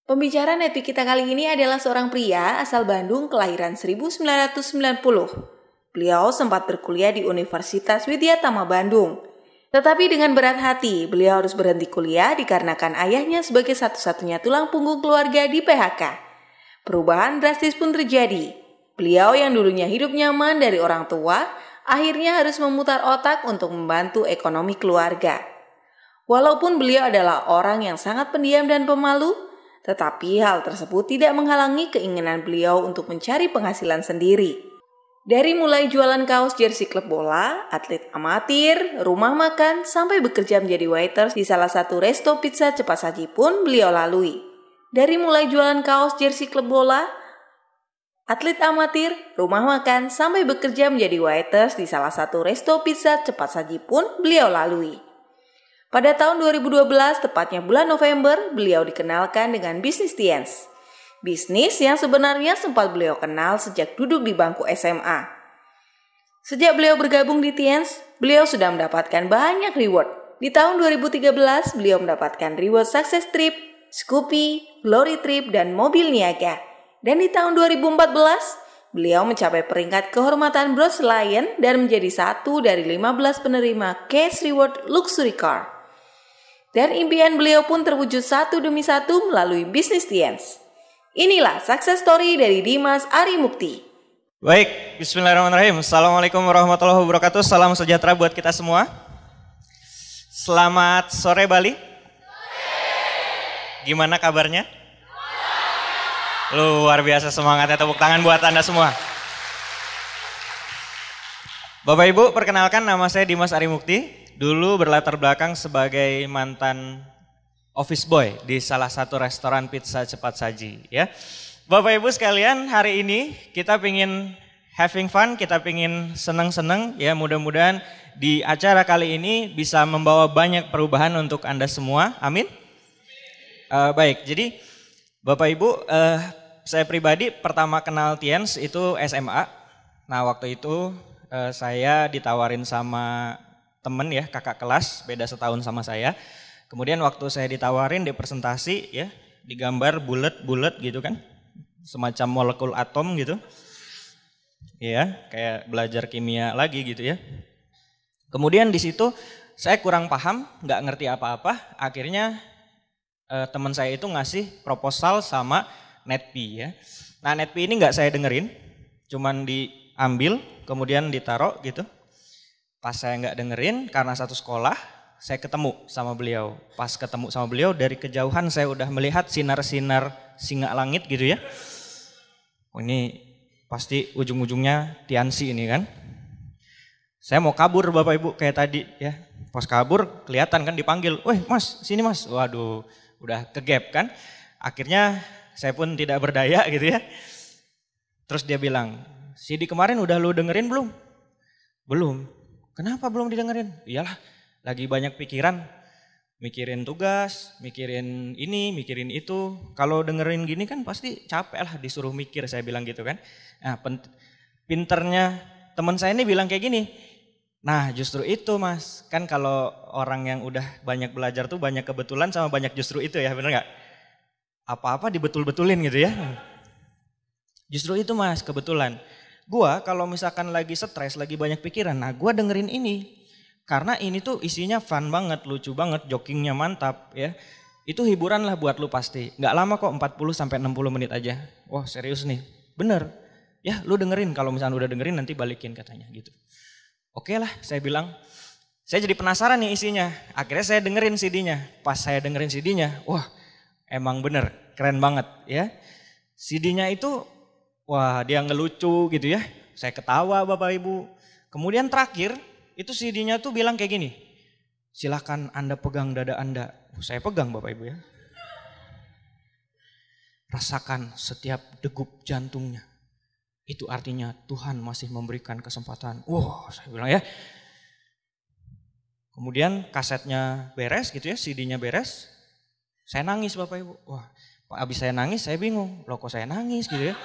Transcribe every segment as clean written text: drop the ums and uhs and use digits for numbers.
Pembicara Netpi kita kali ini adalah seorang pria asal Bandung kelahiran 1990. Beliau sempat berkuliah di Universitas Widya Tama Bandung. Tetapi dengan berat hati, beliau harus berhenti kuliah dikarenakan ayahnya sebagai satu-satunya tulang punggung keluarga di PHK. Perubahan drastis pun terjadi. Beliau yang dulunya hidup nyaman dari orang tua, akhirnya harus memutar otak untuk membantu ekonomi keluarga. Walaupun beliau adalah orang yang sangat pendiam dan pemalu, tetapi hal tersebut tidak menghalangi keinginan beliau untuk mencari penghasilan sendiri. Dari mulai jualan kaos jersey klub bola, atlet amatir, rumah makan, sampai bekerja menjadi waiters di salah satu resto pizza cepat saji pun beliau lalui. Dari mulai jualan kaos jersey klub bola, atlet amatir, rumah makan, sampai bekerja menjadi waiters di salah satu resto pizza cepat saji pun beliau lalui. Pada tahun 2012, tepatnya bulan November, beliau dikenalkan dengan bisnis Tiens. Bisnis yang sebenarnya sempat beliau kenal sejak duduk di bangku SMA. Sejak beliau bergabung di Tiens, beliau sudah mendapatkan banyak reward. Di tahun 2013, beliau mendapatkan reward Success Trip, Scoopy, Glory Trip, dan mobil niaga. Dan di tahun 2014, beliau mencapai peringkat kehormatan Bronze Lion dan menjadi satu dari 15 penerima Cash Reward Luxury Car. Dan impian beliau pun terwujud satu demi satu melalui bisnis Tiens. Inilah success story dari Dimas Arimukti. Baik, bismillahirrahmanirrahim. Assalamualaikum warahmatullahi wabarakatuh. Salam sejahtera buat kita semua. Selamat sore Bali. Gimana kabarnya? Luar biasa semangatnya, tepuk tangan buat Anda semua. Bapak Ibu, perkenalkan nama saya Dimas Arimukti. Dulu berlatar belakang sebagai mantan office boy di salah satu restoran pizza cepat saji ya. Bapak Ibu sekalian, hari ini kita pingin having fun, kita pingin seneng-seneng ya, mudah-mudahan di acara kali ini bisa membawa banyak perubahan untuk Anda semua, amin. Baik, jadi Bapak Ibu, saya pribadi pertama kenal Tiens itu SMA. Nah waktu itu saya ditawarin sama temen ya, kakak kelas, beda setahun sama saya. Kemudian waktu saya ditawarin di presentasi ya, digambar bulat-bulat gitu kan, semacam molekul atom gitu. Ya, kayak belajar kimia lagi gitu ya. Kemudian di situ saya kurang paham, nggak ngerti apa-apa. Akhirnya teman saya itu ngasih proposal sama Netpi ya. Nah Netpi ini nggak saya dengerin, cuman diambil kemudian ditaruh gitu. Pas saya nggak dengerin karena satu sekolah, saya ketemu sama beliau. Pas ketemu sama beliau dari kejauhan saya udah melihat sinar-sinar singa langit gitu ya. Oh, ini pasti ujung-ujungnya Tiansi ini kan. Saya mau kabur Bapak Ibu kayak tadi ya. Pas kabur kelihatan kan dipanggil, "Woi Mas, sini Mas." Waduh, udah kegap kan. Akhirnya saya pun tidak berdaya gitu ya. Terus dia bilang, "CD kemarin udah lu dengerin belum?" "Belum." "Kenapa belum didengerin?" "Iyalah, lagi banyak pikiran, mikirin tugas, mikirin ini, mikirin itu. Kalau dengerin gini kan pasti capek lah disuruh mikir," saya bilang gitu kan. Nah pinternya teman saya ini bilang kayak gini, "Nah justru itu Mas, kan kalau orang yang udah banyak belajar tuh banyak kebetulan sama banyak justru itu ya, bener gak? Apa-apa dibetul-betulin gitu ya. Justru itu Mas, kebetulan. Gua kalau misalkan lagi stres, lagi banyak pikiran, nah gua dengerin ini. Karena ini tuh isinya fun banget, lucu banget, jokingnya mantap ya. Itu hiburan lah buat lu pasti. Gak lama kok, 40-60 menit aja. Wah serius nih, bener. Ya lu dengerin, kalau misalkan udah dengerin nanti balikin katanya gitu. Oke lah saya bilang, saya jadi penasaran nih isinya. Akhirnya saya dengerin CD-nya. Pas saya dengerin CD-nya, wah emang bener, keren banget ya. CD-nya itu wah dia ngelucu gitu ya, saya ketawa Bapak Ibu. Kemudian terakhir itu CD-nya tuh bilang kayak gini, "Silakan Anda pegang dada Anda." Saya pegang Bapak Ibu ya. "Rasakan setiap degup jantungnya. Itu artinya Tuhan masih memberikan kesempatan." Wah saya bilang ya. Kemudian kasetnya beres gitu ya, CD-nya beres. Saya nangis Bapak Ibu. Wah abis saya nangis saya bingung, loh kok saya nangis gitu ya.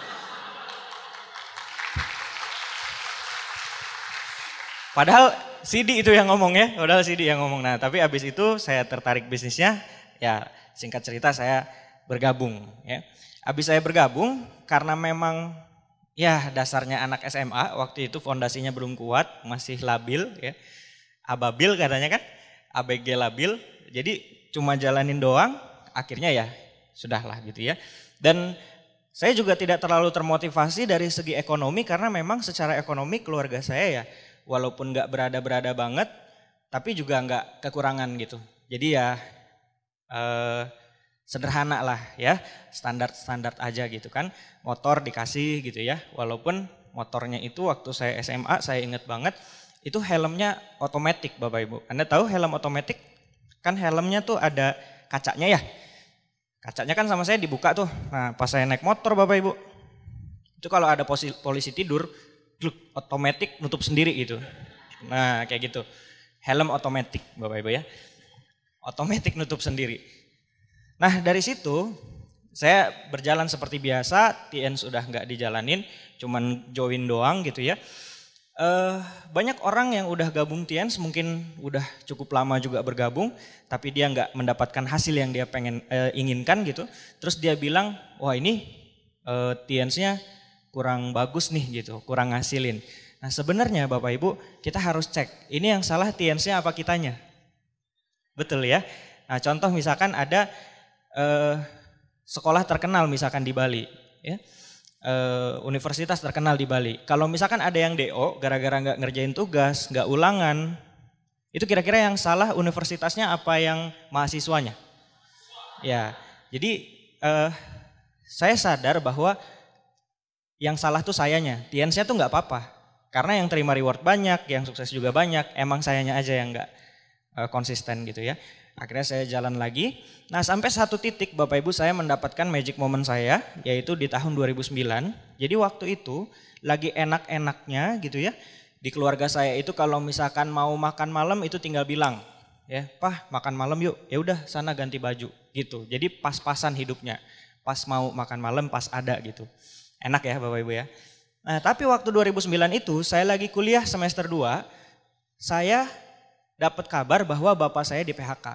Padahal CD itu yang ngomong ya, padahal CD yang ngomong. Nah tapi abis itu saya tertarik bisnisnya, ya singkat cerita saya bergabung ya. Habis saya bergabung karena memang ya dasarnya anak SMA, waktu itu fondasinya belum kuat, masih labil ya. Ababil katanya kan, ABG labil. Jadi cuma jalanin doang, akhirnya ya sudahlah gitu ya. Dan saya juga tidak terlalu termotivasi dari segi ekonomi karena memang secara ekonomi keluarga saya ya walaupun nggak berada-berada banget, tapi juga nggak kekurangan gitu. Jadi ya sederhana lah ya, standar-standar aja gitu kan. Motor dikasih gitu ya, walaupun motornya itu waktu saya SMA saya ingat banget itu helmnya otomatis Bapak Ibu. Anda tahu helm otomatis? Kan helmnya tuh ada kacanya ya. Kacanya kan sama saya dibuka tuh. Nah pas saya naik motor Bapak Ibu, itu kalau ada polisi tidur, otomatis nutup sendiri gitu. Nah kayak gitu. Helm otomatis Bapak Ibu ya. Otomatis nutup sendiri. Nah dari situ saya berjalan seperti biasa, TN sudah nggak dijalanin, cuman join doang gitu ya. Banyak orang yang udah gabung TIENS mungkin udah cukup lama juga bergabung, tapi dia nggak mendapatkan hasil yang dia inginkan gitu. Terus dia bilang, wah ini TIENS-nya kurang bagus nih gitu, kurang ngasilin. Nah sebenarnya Bapak Ibu kita harus cek, ini yang salah TIENS-nya apa kitanya? Betul ya. Nah contoh misalkan ada sekolah terkenal misalkan di Bali ya. Universitas terkenal di Bali. Kalau misalkan ada yang DO gara-gara nggak ngerjain tugas, nggak ulangan, itu kira-kira yang salah universitasnya apa yang mahasiswanya? Ya, jadi saya sadar bahwa yang salah tuh sayanya, TIENS-nya tuh nggak apa-apa, karena yang terima reward banyak, yang sukses juga banyak, emang sayanya aja yang nggak konsisten gitu ya. Akhirnya saya jalan lagi. Nah sampai satu titik Bapak Ibu saya mendapatkan magic moment saya yaitu di tahun 2009. Jadi waktu itu lagi enak-enaknya gitu ya. Di keluarga saya itu kalau misalkan mau makan malam itu tinggal bilang ya, "Pah makan malam yuk." Ya udah sana ganti baju gitu. Jadi pas-pasan hidupnya. Pas mau makan malam pas ada gitu. Enak ya Bapak Ibu ya. Nah tapi waktu 2009 itu saya lagi kuliah semester 2. Saya dapat kabar bahwa bapak saya di PHK.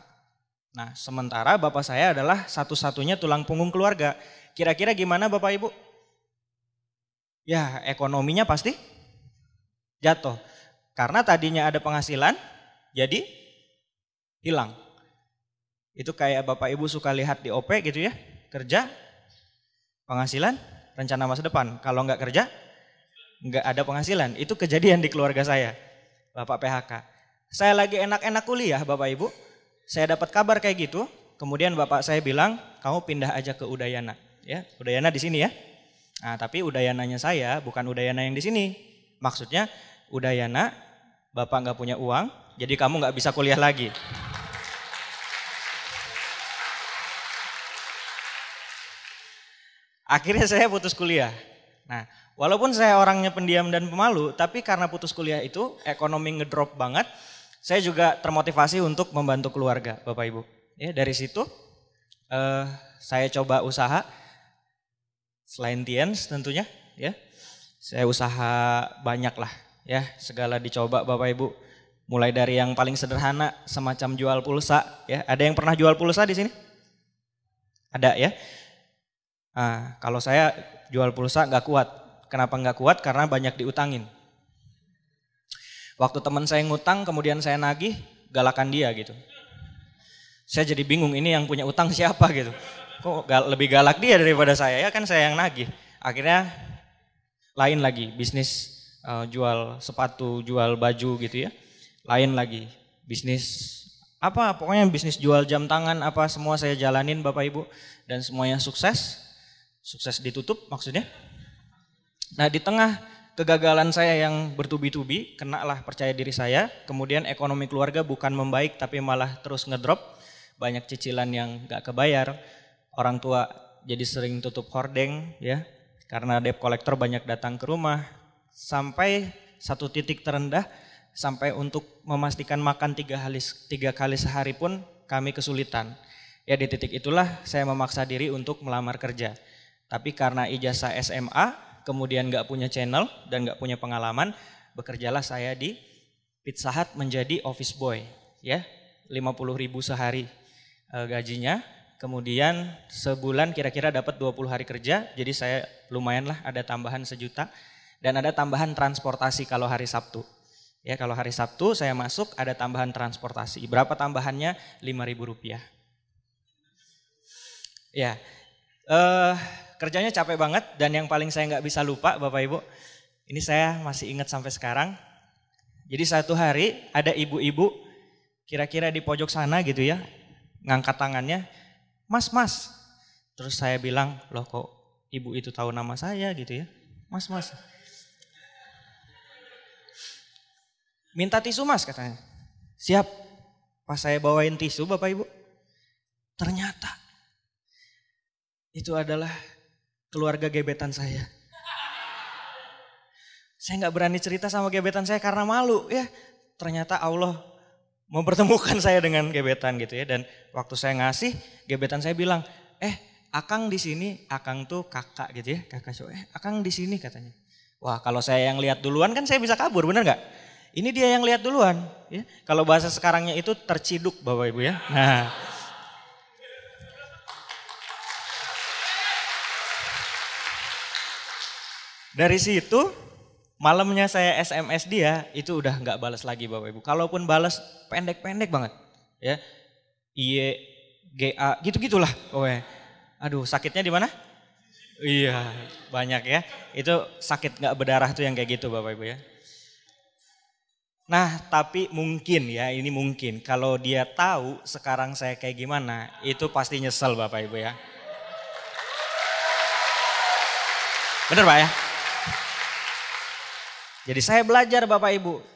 Nah sementara bapak saya adalah satu-satunya tulang punggung keluarga. Kira-kira gimana Bapak Ibu? Ya ekonominya pasti jatuh. Karena tadinya ada penghasilan jadi hilang. Itu kayak Bapak Ibu suka lihat di OP gitu ya. Kerja, penghasilan, rencana masa depan. Kalau nggak kerja, nggak ada penghasilan. Itu kejadian di keluarga saya. Bapak PHK. Saya lagi enak-enak kuliah Bapak Ibu, saya dapat kabar kayak gitu, kemudian bapak saya bilang, kamu pindah aja ke Udayana, ya Udayana di sini ya. Nah tapi Udayananya saya bukan Udayana yang di sini, maksudnya Udayana, bapak nggak punya uang, jadi kamu nggak bisa kuliah lagi. Akhirnya saya putus kuliah. Nah walaupun saya orangnya pendiam dan pemalu, tapi karena putus kuliah itu ekonomi ngedrop banget. Saya juga termotivasi untuk membantu keluarga Bapak Ibu. Ya, dari situ saya coba usaha selain TIENS tentunya ya. Saya usaha banyak lah ya, segala dicoba Bapak Ibu. Mulai dari yang paling sederhana semacam jual pulsa ya. Ada yang pernah jual pulsa di sini? Ada ya. Nah, kalau saya jual pulsa nggak kuat. Kenapa nggak kuat? Karena banyak diutangin. Waktu teman saya ngutang kemudian saya nagih, galakan dia gitu. Saya jadi bingung ini yang punya utang siapa gitu. Kok lebih galak dia daripada saya, ya kan saya yang nagih. Akhirnya lain lagi bisnis jual sepatu, jual baju gitu ya. Lain lagi bisnis apa pokoknya bisnis jual jam tangan apa semua saya jalanin Bapak Ibu. Dan semuanya sukses, sukses ditutup maksudnya. Nah di tengah kegagalan saya yang bertubi-tubi, kenalah percaya diri saya, kemudian ekonomi keluarga bukan membaik tapi malah terus ngedrop, banyak cicilan yang gak kebayar, orang tua jadi sering tutup hordeng ya, karena debt collector banyak datang ke rumah, sampai satu titik terendah, sampai untuk memastikan makan 3 kali sehari pun kami kesulitan. Ya di titik itulah saya memaksa diri untuk melamar kerja, tapi karena ijazah SMA, kemudian nggak punya channel dan nggak punya pengalaman, bekerjalah saya di Pizza Hut menjadi office boy, ya 50.000 sehari gajinya. kemudian sebulan kira-kira dapat 20 hari kerja, jadi saya lumayan lah ada tambahan 1 juta. Dan ada tambahan transportasi kalau hari Sabtu. Ya, kalau hari Sabtu saya masuk ada tambahan transportasi. Berapa tambahannya? Rp5.000. Ya, kerjanya capek banget dan yang paling saya nggak bisa lupa Bapak Ibu, ini saya masih ingat sampai sekarang. Jadi satu hari ada ibu-ibu kira-kira di pojok sana gitu ya, ngangkat tangannya, mas. Terus saya bilang, loh kok ibu itu tahu nama saya gitu ya, mas. Minta tisu mas katanya. Siap. Pas saya bawain tisu Bapak Ibu, ternyata itu adalah keluarga gebetan saya. Saya nggak berani cerita sama gebetan saya karena malu ya. Ternyata Allah mempertemukan saya dengan gebetan gitu ya. Dan waktu saya ngasih, gebetan saya bilang, Akang di sini, Akang tuh kakak gitu ya, kakak cowok. Akang di sini katanya. Wah, kalau saya yang lihat duluan kan saya bisa kabur, benar nggak? Ini dia yang lihat duluan. Ya. Kalau bahasa sekarangnya itu terciduk Bapak Ibu ya. Nah, dari situ malamnya saya SMS dia itu udah nggak balas lagi Bapak Ibu. Kalaupun balas pendek-pendek banget, ya, IE, GA, gitu-gitulah. Aduh, sakitnya di mana? Iya, banyak ya. Itu sakit nggak berdarah tuh yang kayak gitu Bapak Ibu ya. Nah, tapi mungkin ya, ini mungkin kalau dia tahu sekarang saya kayak gimana, itu pasti nyesel Bapak Ibu ya. Bener Pak ya? Jadi saya belajar Bapak Ibu,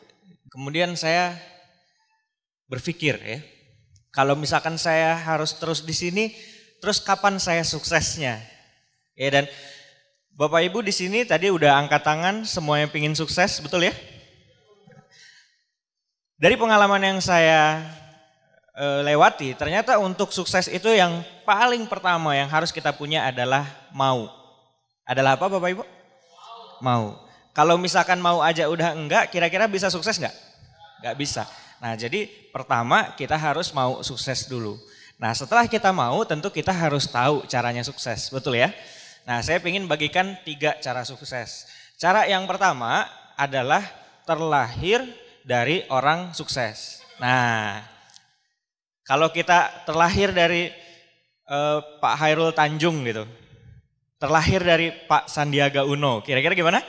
kemudian saya berpikir ya, kalau misalkan saya harus terus di sini, terus kapan saya suksesnya? Ya, dan Bapak Ibu di sini tadi udah angkat tangan, semuanya pingin sukses, betul ya? Dari pengalaman yang saya lewati, ternyata untuk sukses itu yang paling pertama yang harus kita punya adalah mau. Adalah apa Bapak Ibu? Mau. Kalau misalkan mau aja udah enggak, kira-kira bisa sukses enggak? Enggak bisa. Nah, jadi pertama kita harus mau sukses dulu. Nah, setelah kita mau tentu kita harus tahu caranya sukses, betul ya? Nah, saya ingin bagikan 3 cara sukses. Cara yang pertama adalah terlahir dari orang sukses. Nah, kalau kita terlahir dari Pak Hairul Tanjung gitu, terlahir dari Pak Sandiaga Uno, kira-kira gimana?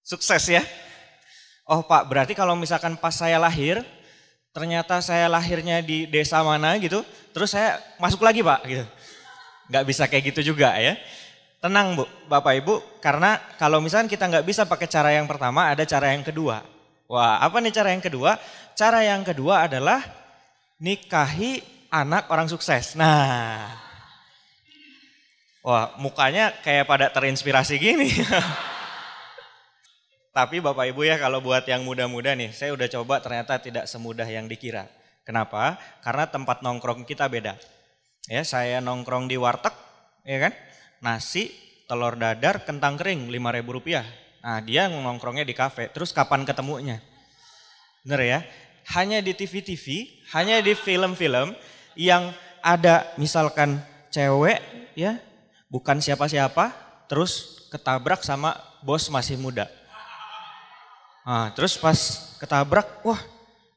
Sukses ya? Oh Pak, berarti kalau misalkan pas saya lahir, ternyata saya lahirnya di desa mana gitu, terus saya masuk lagi Pak gitu. Nggak bisa kayak gitu juga ya. Tenang Bu, Bapak Ibu, karena kalau misalkan kita nggak bisa pakai cara yang pertama, ada cara yang kedua. Wah, apa nih cara yang kedua? Cara yang kedua adalah nikahi anak orang sukses. Nah, wah mukanya kayak pada terinspirasi gini. Tapi Bapak Ibu ya, kalau buat yang muda-muda nih, saya udah coba ternyata tidak semudah yang dikira. Kenapa? Karena tempat nongkrong kita beda. Ya, saya nongkrong di warteg, ya kan? Nasi, telur dadar, kentang kering, Rp5.000. Nah, dia nongkrongnya di kafe. Terus kapan ketemunya? Bener ya? Hanya di TV-TV, hanya di film-film yang ada misalkan cewek ya, bukan siapa-siapa, terus ketabrak sama bos masih muda. Nah, terus pas ketabrak, wah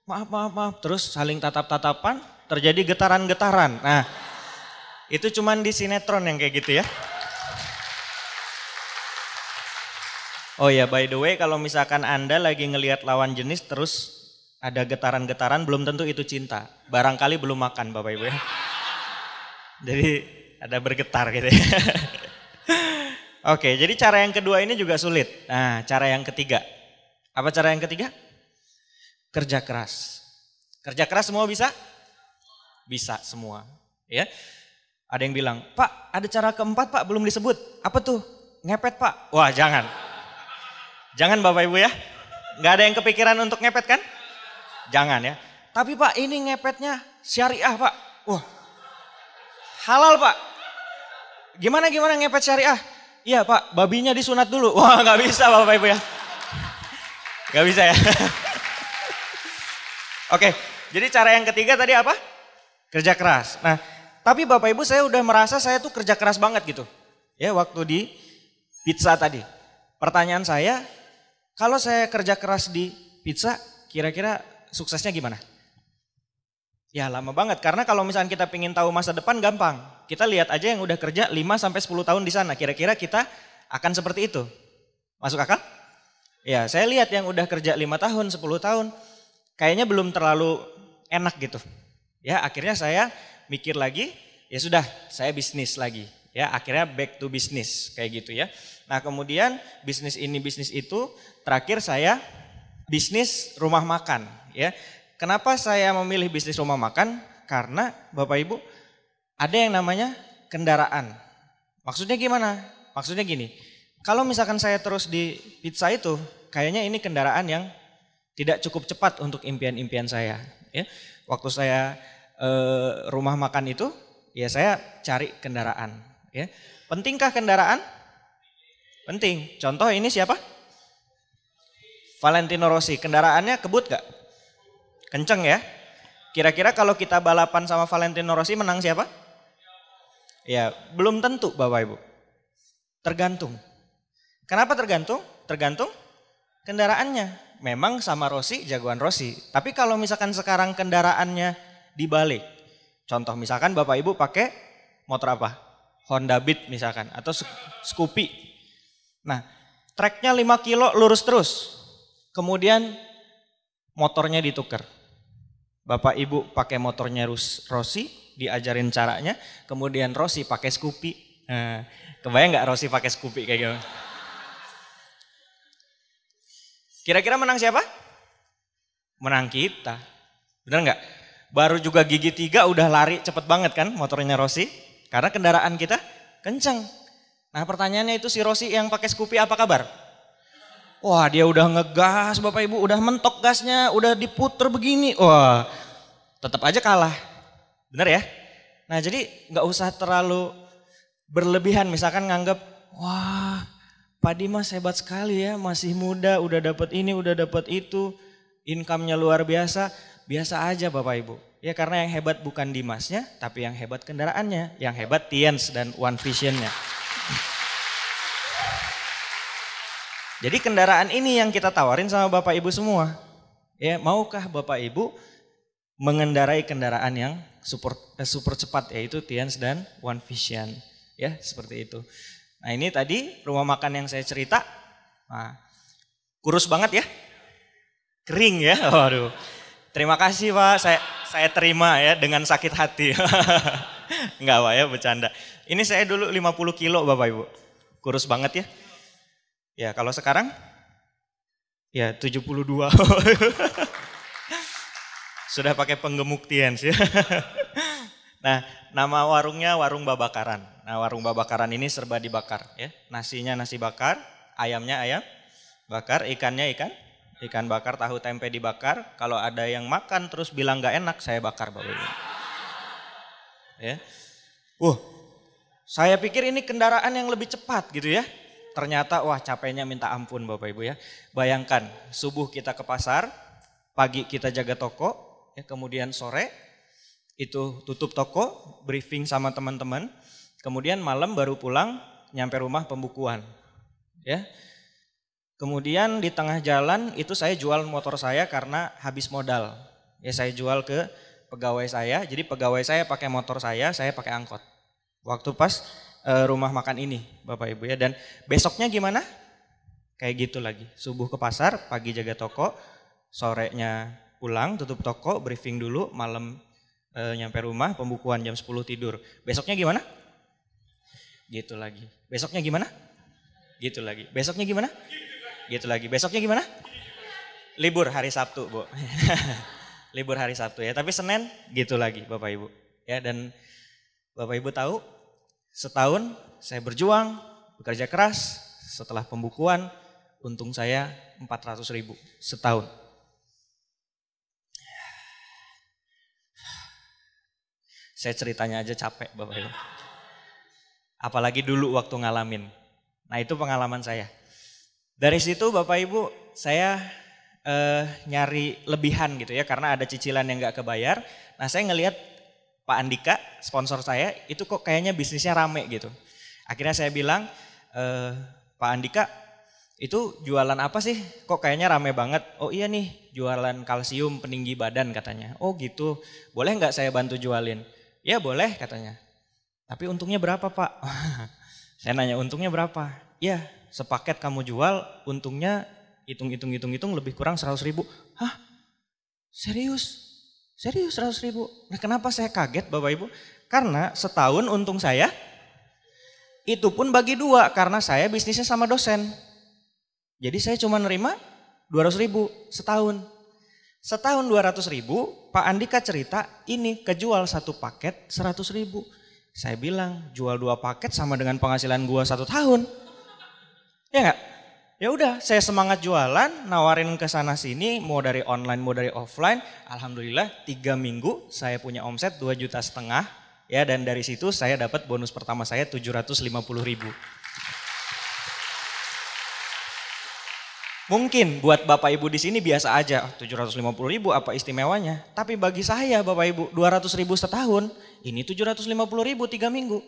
maaf, terus saling tatap-tatapan, terjadi getaran-getaran. Nah, itu cuman di sinetron yang kayak gitu ya. Oh ya, by the way, kalau misalkan Anda lagi ngelihat lawan jenis terus ada getaran-getaran, belum tentu itu cinta. Barangkali belum makan Bapak Ibu ya. Jadi ada bergetar gitu ya. Oke, jadi cara yang kedua ini juga sulit. Nah, cara yang ketiga. Apa cara yang ketiga? Kerja keras. Kerja keras semua bisa? Bisa semua. Ya. Ada yang bilang, Pak ada cara keempat Pak belum disebut. Apa tuh? Ngepet Pak. Wah jangan. Jangan Bapak Ibu ya. Gak ada yang kepikiran untuk ngepet kan? Jangan ya. Tapi Pak ini ngepetnya syariah Pak. Wah halal Pak. Gimana ngepet syariah? Iya Pak babinya disunat dulu. Wah gak bisa Bapak Ibu ya. Gak bisa ya. Oke, jadi cara yang ketiga tadi apa? Kerja keras. Nah Tapi Bapak Ibu saya udah merasa saya tuh kerja keras banget gitu. Ya waktu di pizza tadi. Pertanyaan saya, kalau saya kerja keras di pizza kira-kira suksesnya gimana? Ya lama banget karena kalau misalnya kita pengen tahu masa depan gampang. Kita lihat aja yang udah kerja 5-10 tahun di sana. Kira-kira kita akan seperti itu. Masuk akal? Ya saya lihat yang udah kerja 5 tahun, 10 tahun. Kayaknya belum terlalu enak gitu. Ya akhirnya saya mikir lagi, ya sudah saya bisnis lagi. Ya akhirnya back to business kayak gitu ya. Nah kemudian bisnis ini bisnis itu, terakhir saya bisnis rumah makan ya. Kenapa saya memilih bisnis rumah makan? Karena Bapak Ibu ada yang namanya kendaraan. Maksudnya gimana? Maksudnya gini, kalau misalkan saya terus di pizza itu, kayaknya ini kendaraan yang tidak cukup cepat untuk impian-impian saya. Ya. Waktu saya rumah makan itu, ya saya cari kendaraan. Ya. Pentingkah kendaraan? Penting. Contoh ini siapa? Valentino Rossi. Kendaraannya kebut gak? Kenceng ya. Kira-kira kalau kita balapan sama Valentino Rossi menang siapa? Ya belum tentu Bapak Ibu. Tergantung. Kenapa tergantung? Tergantung kendaraannya. Memang sama Rossi, jagoan Rossi. Tapi kalau misalkan sekarang kendaraannya dibalik. Contoh misalkan Bapak Ibu pakai motor apa? Honda Beat misalkan atau Scoopy. Nah, treknya 5 kilo lurus terus. Kemudian motornya ditukar. Bapak Ibu pakai motornya Rossi, diajarin caranya. Kemudian Rossi pakai Scoopy. Nah, kebayang nggak Rossi pakai Scoopy kayak gitu? Kira-kira menang siapa? Menang kita. Bener nggak? Baru juga gigi 3 udah lari cepet banget kan motornya Rossi. Karena kendaraan kita kenceng. Nah pertanyaannya itu si Rossi yang pakai Scoopy apa kabar? Wah dia udah ngegas Bapak Ibu, udah mentok gasnya, udah diputer begini. Wah tetap aja kalah. Bener ya? Nah jadi nggak usah terlalu berlebihan misalkan nganggap wah Pak Dimas hebat sekali ya, masih muda, udah dapat ini, udah dapat itu, income-nya luar biasa. Biasa aja Bapak Ibu. Ya karena yang hebat bukan Dimasnya, tapi yang hebat kendaraannya, yang hebat Tiens dan One Vision-nya. Jadi kendaraan ini yang kita tawarin sama Bapak Ibu semua. Ya, maukah Bapak Ibu mengendarai kendaraan yang super cepat yaitu Tiens dan One Vision. Ya, seperti itu. Nah ini tadi rumah makan yang saya cerita, nah, kurus banget ya, kering ya, waduh. Terima kasih Pak, saya terima ya dengan sakit hati. Enggak Pak ya, bercanda. Ini saya dulu 50 kilo Bapak Ibu, kurus banget ya. Ya kalau sekarang, ya 72. Sudah pakai penggemuk Tiens ya. Nah nama warungnya Warung Babakaran. Nah Warung Babakaran ini serba dibakar ya. Nasinya nasi bakar, ayamnya ayam bakar, ikannya ikan bakar, tahu tempe dibakar. Kalau ada yang makan terus bilang gak enak, saya bakar Bapak Ibu. Ya. Saya pikir ini kendaraan yang lebih cepat gitu ya. Ternyata wah capeknya minta ampun Bapak Ibu ya. Bayangkan subuh kita ke pasar, pagi kita jaga toko, ya, kemudian sore itu tutup toko, briefing sama teman-teman. Kemudian malam baru pulang, nyampe rumah pembukuan. Ya. Kemudian di tengah jalan itu saya jual motor saya karena habis modal. Ya saya jual ke pegawai saya, jadi pegawai saya pakai motor saya pakai angkot. Waktu pas rumah makan ini Bapak Ibu ya. Dan besoknya gimana? Kayak gitu lagi, subuh ke pasar, pagi jaga toko, sorenya pulang tutup toko, briefing dulu, malam nyampe rumah, pembukuan jam 10 tidur. Besoknya gimana? Gitu lagi. Besoknya gimana? Gitu lagi. Besoknya gimana? Gitu lagi. Besoknya gimana? Libur hari Sabtu, Bu. Libur hari Sabtu ya. Tapi Senin gitu lagi Bapak Ibu. Ya, dan Bapak Ibu tahu setahun saya berjuang, bekerja keras, setelah pembukuan untung saya 400.000 setahun. Saya ceritanya aja capek Bapak Ibu. Apalagi dulu waktu ngalamin. Nah itu pengalaman saya. Dari situ Bapak Ibu saya nyari lebihan gitu ya karena ada cicilan yang gak kebayar. Nah saya ngelihat Pak Andika, sponsor saya, itu kok kayaknya bisnisnya rame gitu. Akhirnya saya bilang, Pak Andika, itu jualan apa sih? Kok kayaknya rame banget? Oh iya nih, jualan kalsium peninggi badan katanya. Oh gitu, boleh nggak saya bantu jualin? Ya boleh katanya. Tapi untungnya berapa Pak? Saya nanya untungnya berapa? Ya sepaket kamu jual, untungnya hitung lebih kurang 100.000. Hah? Serius? Serius 100.000? Nah kenapa saya kaget Bapak Ibu? Karena setahun untung saya itu pun bagi 2 karena saya bisnisnya sama dosen. Jadi saya cuma nerima 200.000 setahun. Setahun 200.000, Pak Andika cerita ini kejual 1 paket 100.000. Saya bilang jual 2 paket sama dengan penghasilan gua 1 tahun. Ya enggak? Ya udah, saya semangat jualan, nawarin ke sana sini, mau dari online, mau dari offline. Alhamdulillah 3 minggu saya punya omset 2,5 juta. Ya, dan dari situ saya dapat bonus pertama saya 750.000. Mungkin buat Bapak Ibu di sini biasa aja, 750.000 apa istimewanya. Tapi bagi saya Bapak Ibu 200.000 setahun, ini 750.000 3 minggu.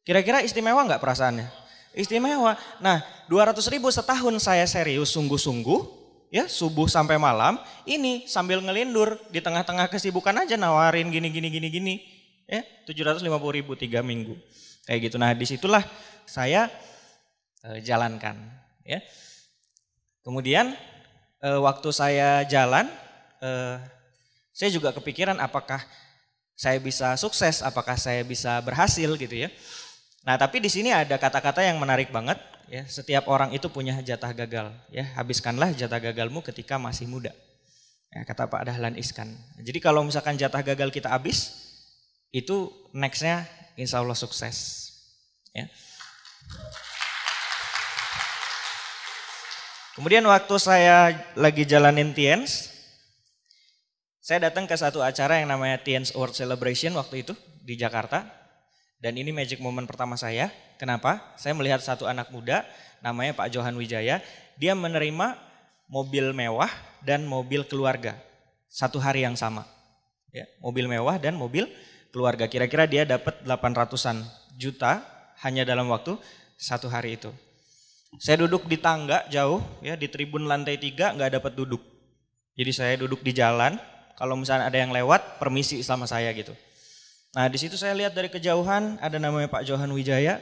Kira-kira istimewa nggak perasaannya? Istimewa. Nah 200.000 setahun saya serius sungguh-sungguh, ya subuh sampai malam, ini sambil ngelindur di tengah-tengah kesibukan aja nawarin gini, ya 750.000 3 minggu. Kayak gitu, nah disitulah saya jalankan. Ya. Kemudian waktu saya jalan, saya juga kepikiran apakah saya bisa sukses, apakah saya bisa berhasil gitu ya. Nah tapi di sini ada kata-kata yang menarik banget ya. Setiap orang itu punya jatah gagal ya. Habiskanlah jatah gagalmu ketika masih muda. Ya, kata Pak Dahlan Iskan. Jadi kalau misalkan jatah gagal kita habis, itu nextnya insya Allah sukses. Ya. Kemudian waktu saya lagi jalanin Tiens, saya datang ke satu acara yang namanya Tiens World Celebration waktu itu di Jakarta. Dan ini magic moment pertama saya. Kenapa? Saya melihat satu anak muda namanya Pak Johan Wijaya. Dia menerima mobil mewah dan mobil keluarga. Satu hari yang sama. Ya, mobil mewah dan mobil keluarga. Kira-kira dia dapat 800-an juta hanya dalam waktu satu hari itu. Saya duduk di tangga jauh ya, di tribun lantai 3 nggak dapat duduk. Jadi saya duduk di jalan. Kalau misalnya ada yang lewat, permisi sama saya gitu. Nah di situ saya lihat dari kejauhan ada namanya Pak Johan Wijaya.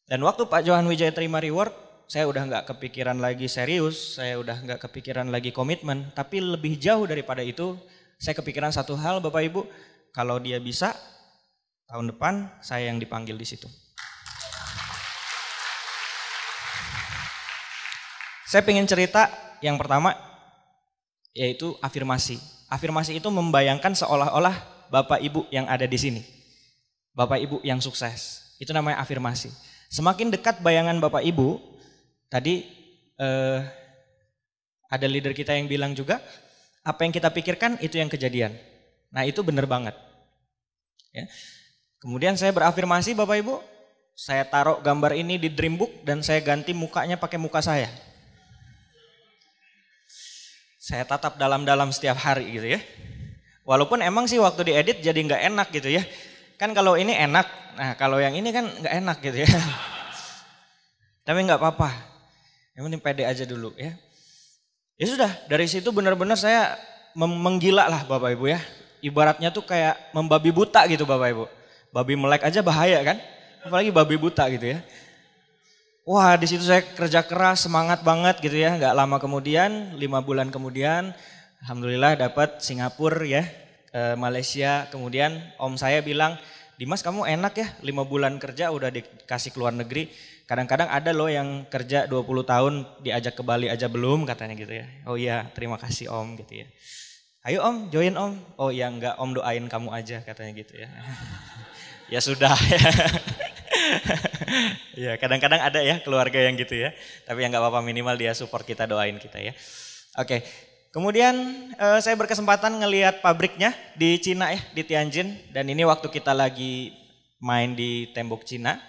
Dan waktu Pak Johan Wijaya terima reward, saya udah nggak kepikiran lagi serius, saya udah nggak kepikiran lagi komitmen. Tapi lebih jauh daripada itu, saya kepikiran satu hal Bapak Ibu, kalau dia bisa, tahun depan saya yang dipanggil di situ. Saya pengen cerita yang pertama, yaitu afirmasi. Afirmasi itu membayangkan seolah-olah Bapak Ibu yang ada di sini. Bapak Ibu yang sukses. Itu namanya afirmasi. Semakin dekat bayangan Bapak Ibu, tadi ada leader kita yang bilang juga, apa yang kita pikirkan itu yang kejadian. Nah itu benar banget. Ya. Kemudian saya berafirmasi Bapak Ibu, saya taruh gambar ini di Dreambook dan saya ganti mukanya pakai muka saya. Saya tatap dalam-dalam setiap hari gitu ya. Walaupun emang sih waktu diedit jadi nggak enak gitu ya. Kan kalau ini enak, nah kalau yang ini kan nggak enak gitu ya. Tapi nggak apa-apa, yang penting pede aja dulu ya. Ya sudah, dari situ benar-benar saya menggila lah Bapak Ibu ya. Ibaratnya tuh kayak membabi buta gitu Bapak Ibu. Babi melek aja bahaya kan, apalagi babi buta gitu ya. Wah di situ saya kerja keras, semangat banget gitu ya. Nggak lama kemudian, 5 bulan kemudian, alhamdulillah dapat Singapura ya, Malaysia. Kemudian om saya bilang, Dimas kamu enak ya 5 bulan kerja udah dikasih ke luar negeri. Kadang-kadang ada loh yang kerja 20 tahun diajak ke Bali aja belum katanya gitu ya. Oh iya terima kasih om gitu ya. Ayo om join om. Oh iya enggak om doain kamu aja katanya gitu ya. Ya sudah ya. Ya kadang-kadang ada ya keluarga yang gitu ya. Tapi yang gak apa-apa minimal dia support kita doain kita ya. Oke. Kemudian saya berkesempatan ngelihat pabriknya di Cina ya, di Tianjin. Dan ini waktu kita lagi main di tembok Cina.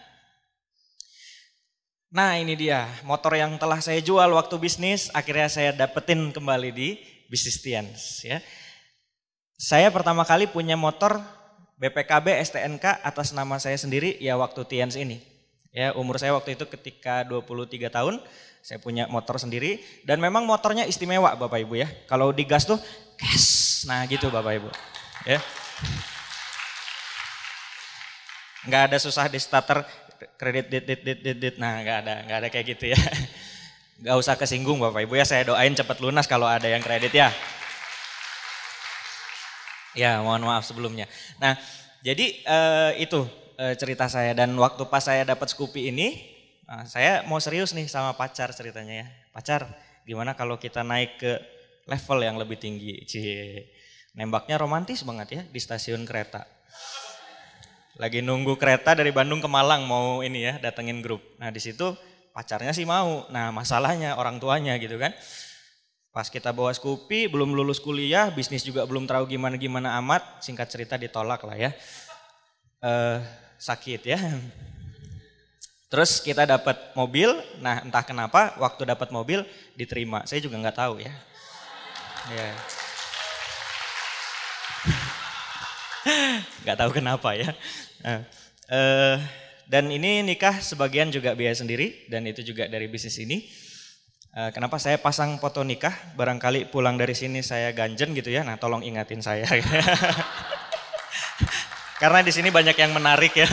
Nah ini dia motor yang telah saya jual waktu bisnis, akhirnya saya dapetin kembali di bisnis Tiens ya. Saya pertama kali punya motor BPKB STNK atas nama saya sendiri ya waktu Tians ini. Ya, umur saya waktu itu ketika 23 tahun, saya punya motor sendiri dan memang motornya istimewa Bapak Ibu ya. Kalau digas tuh gas. Nah, gitu Bapak Ibu. Ya. Nggak ada susah di starter kredit dit. Nah, nggak ada kayak gitu ya. Nggak usah kesinggung Bapak Ibu ya, saya doain cepat lunas kalau ada yang kredit ya. Ya, mohon maaf sebelumnya. Nah, jadi itu cerita saya dan waktu pas saya dapat Scoopy ini, saya mau serius nih sama pacar ceritanya ya. Pacar, gimana kalau kita naik ke level yang lebih tinggi? Cie. Nembaknya romantis banget ya di stasiun kereta. Lagi nunggu kereta dari Bandung ke Malang mau ini ya, datengin grup. Nah, di situ pacarnya sih mau. Nah, masalahnya orang tuanya gitu kan. Pas kita bawa Scoopy, belum lulus kuliah, bisnis juga belum tahu gimana-gimana amat, singkat cerita ditolak lah ya. Sakit ya. Terus kita dapat mobil, nah entah kenapa waktu dapat mobil diterima, saya juga nggak tahu ya. Ya. Nggak tahu kenapa ya. Dan ini nikah sebagian juga biaya sendiri, dan itu juga dari bisnis ini. Kenapa saya pasang foto nikah, barangkali pulang dari sini saya ganjen gitu ya, nah tolong ingatin saya. Karena di sini banyak yang menarik ya,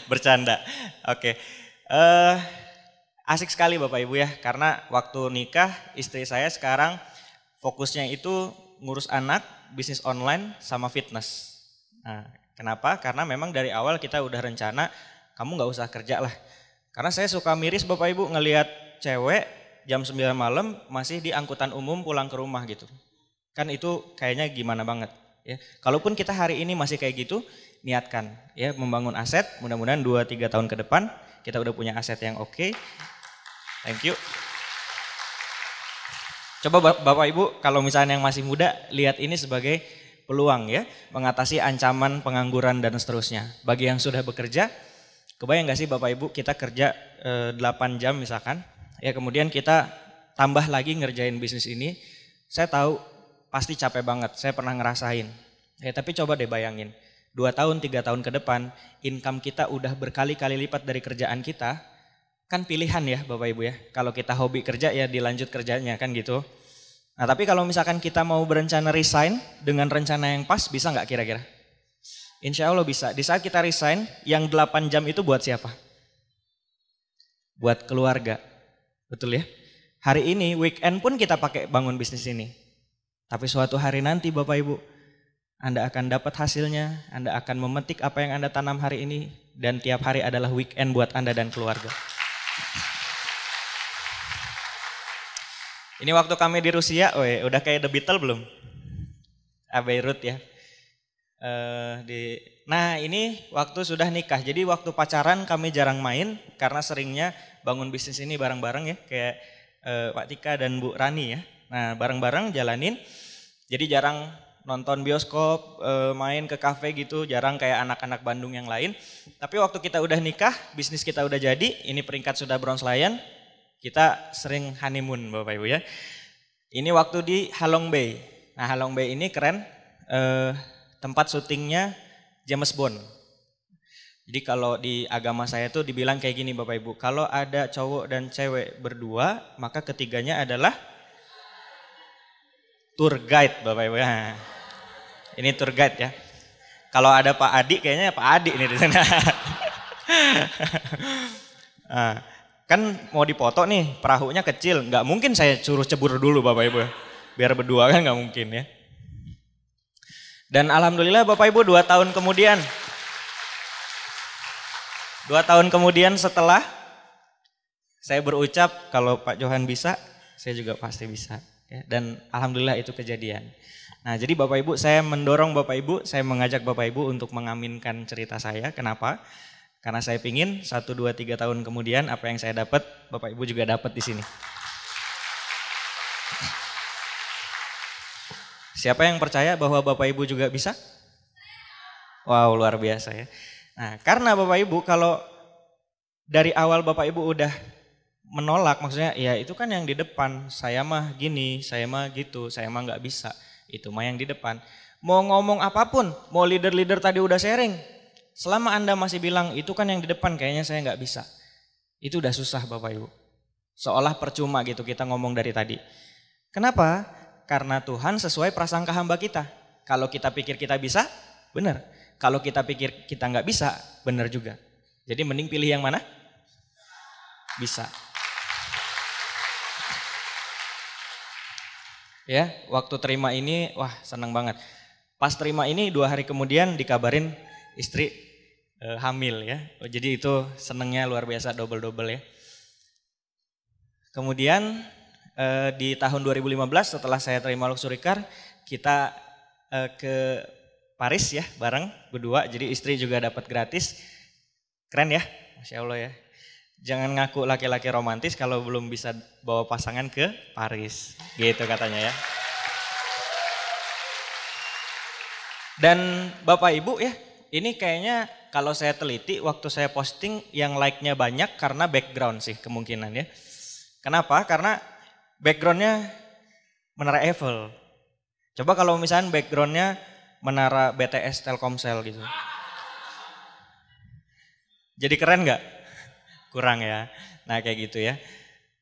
bercanda. Oke, asik sekali Bapak Ibu ya, karena waktu nikah istri saya sekarang fokusnya itu ngurus anak, bisnis online, sama fitness. Nah, kenapa? Karena memang dari awal kita udah rencana, kamu nggak usah kerja lah. Karena saya suka miris Bapak Ibu ngelihat cewek jam 9 malam masih di angkutan umum pulang ke rumah gitu. Kan itu kayaknya gimana banget ya. Kalaupun kita hari ini masih kayak gitu, niatkan ya membangun aset, mudah-mudahan 2-3 tahun ke depan kita udah punya aset yang oke. Thank you. Coba Bapak Ibu kalau misalnya yang masih muda lihat ini sebagai peluang ya, mengatasi ancaman pengangguran dan seterusnya. Bagi yang sudah bekerja, kebayang gak sih Bapak Ibu kita kerja 8 jam misalkan, ya kemudian kita tambah lagi ngerjain bisnis ini, saya tahu pasti capek banget, saya pernah ngerasain. Ya tapi coba deh bayangin, 2 tahun, 3 tahun ke depan, income kita udah berkali-kali lipat dari kerjaan kita, kan pilihan ya Bapak Ibu ya. Kalau kita hobi kerja ya dilanjut kerjanya kan gitu. Nah tapi kalau misalkan kita mau berencana resign dengan rencana yang pas, bisa gak kira-kira? Insya Allah bisa. Di saat kita resign, yang 8 jam itu buat siapa? Buat keluarga. Betul ya? Hari ini weekend pun kita pakai bangun bisnis ini. Tapi suatu hari nanti Bapak Ibu, Anda akan dapat hasilnya, Anda akan memetik apa yang Anda tanam hari ini, dan tiap hari adalah weekend buat Anda dan keluarga. Ini waktu kami di Rusia, udah kayak The Beatles belum? Beirut ya. Nah ini waktu sudah nikah, jadi waktu pacaran kami jarang main karena seringnya bangun bisnis ini bareng-bareng ya, kayak Pak Tika dan Bu Rani ya. Nah bareng-bareng jalanin, jadi jarang nonton bioskop, main ke kafe gitu, jarang kayak anak-anak Bandung yang lain. Tapi waktu kita udah nikah, bisnis kita udah jadi, ini peringkat sudah Bronze Lion, kita sering honeymoon Bapak Ibu ya. Ini waktu di Halong Bay. Nah Halong Bay ini keren, tempat syutingnya James Bond. Jadi kalau di agama saya tuh dibilang kayak gini Bapak Ibu, kalau ada cowok dan cewek berdua, maka ketiganya adalah tour guide Bapak Ibu. Nah, ini tour guide ya. Kalau ada Pak Adi, kayaknya Pak Adi nih di sana. Nah, kan mau dipoto nih, perahunya kecil, nggak mungkin saya suruh cebur dulu Bapak Ibu, biar berdua kan nggak mungkin ya. Dan alhamdulillah Bapak Ibu 2 tahun kemudian, 2 tahun kemudian setelah saya berucap kalau Pak Johan bisa, saya juga pasti bisa. Ya, dan alhamdulillah itu kejadian. Nah jadi Bapak Ibu, saya mendorong Bapak Ibu, saya mengajak Bapak Ibu untuk mengaminkan cerita saya. Kenapa? Karena saya pingin 1, 2, 3 tahun kemudian apa yang saya dapat, Bapak Ibu juga dapat di sini. Siapa yang percaya bahwa Bapak Ibu juga bisa? Wow, luar biasa ya. Nah, karena Bapak Ibu kalau dari awal Bapak Ibu udah menolak, maksudnya ya itu kan yang di depan, saya mah gini, saya mah gitu, saya mah nggak bisa, itu mah yang di depan. Mau ngomong apapun, mau leader-leader tadi udah sharing. Selama Anda masih bilang itu kan yang di depan kayaknya saya nggak bisa. Itu udah susah Bapak Ibu. Seolah percuma gitu kita ngomong dari tadi. Kenapa? Karena Tuhan sesuai prasangka hamba kita. Kalau kita pikir kita bisa, benar. Kalau kita pikir kita nggak bisa, benar juga. Jadi mending pilih yang mana? Bisa. Ya, waktu terima ini, wah senang banget. Pas terima ini 2 hari kemudian dikabarin istri hamil ya. Jadi itu senangnya luar biasa, double-double ya. Kemudian di tahun 2015 setelah saya terima luxury car, kita ke Paris ya bareng berdua. Jadi istri juga dapat gratis. Keren ya, Masya Allah ya. Jangan ngaku laki-laki romantis kalau belum bisa bawa pasangan ke Paris. Gitu katanya ya. Dan Bapak Ibu ya, ini kayaknya kalau saya teliti waktu saya posting yang like-nya banyak karena background sih kemungkinan ya. Kenapa? Karena backgroundnya Menara Eiffel. Coba kalau misalnya backgroundnya Menara BTS Telkomsel gitu. Jadi keren nggak? Kurang ya. Nah kayak gitu ya.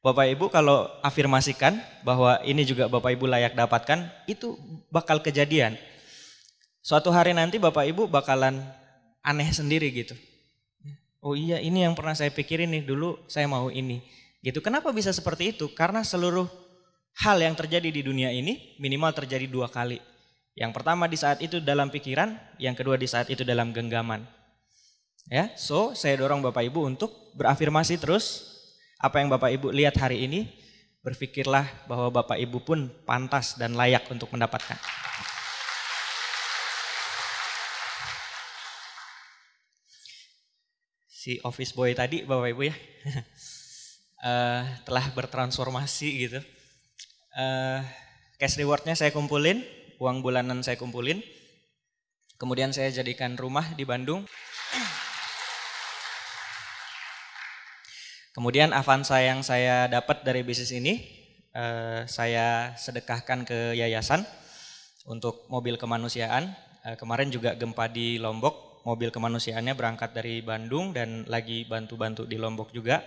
Bapak Ibu kalau afirmasikan bahwa ini juga Bapak Ibu layak dapatkan, itu bakal kejadian. Suatu hari nanti Bapak Ibu bakalan aneh sendiri gitu. Oh iya ini yang pernah saya pikirin nih, dulu saya mau ini. Gitu. Kenapa bisa seperti itu? Karena seluruh hal yang terjadi di dunia ini minimal terjadi 2 kali. Yang pertama di saat itu dalam pikiran, yang kedua di saat itu dalam genggaman. Ya, so saya dorong Bapak Ibu untuk berafirmasi terus. Apa yang Bapak Ibu lihat hari ini, berpikirlah bahwa Bapak Ibu pun pantas dan layak untuk mendapatkan. Si office boy tadi Bapak Ibu ya, telah bertransformasi gitu. Cash rewardnya saya kumpulin, uang bulanan saya kumpulin. Kemudian saya jadikan rumah di Bandung. Kemudian Avanza yang saya dapat dari bisnis ini, saya sedekahkan ke yayasan untuk mobil kemanusiaan. Kemarin juga gempa di Lombok, mobil kemanusiaannya berangkat dari Bandung dan lagi bantu-bantu di Lombok juga.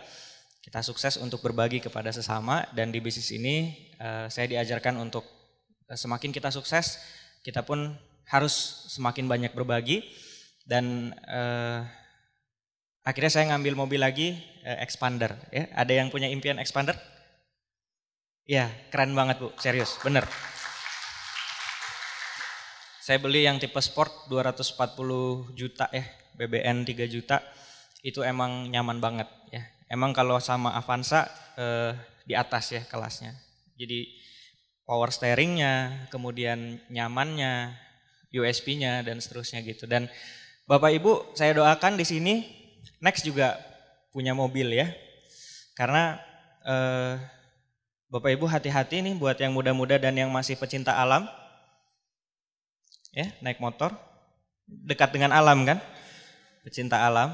Kita sukses untuk berbagi kepada sesama dan di bisnis ini saya diajarkan untuk semakin kita sukses, kita pun harus semakin banyak berbagi dan akhirnya saya ngambil mobil lagi expander. Ya, ada yang punya impian expander? Ya, keren banget Bu, serius, bener. Saya beli yang tipe sport 240 juta ya, BBN 3 juta, itu emang nyaman banget ya. Emang kalau sama Avanza di atas ya kelasnya. Jadi power steeringnya, kemudian nyamannya, USB-nya dan seterusnya gitu. Dan Bapak Ibu saya doakan di sini next juga punya mobil ya. Karena Bapak Ibu hati-hati nih buat yang muda-muda dan yang masih pecinta alam. Ya, naik motor dekat dengan alam kan, pecinta alam,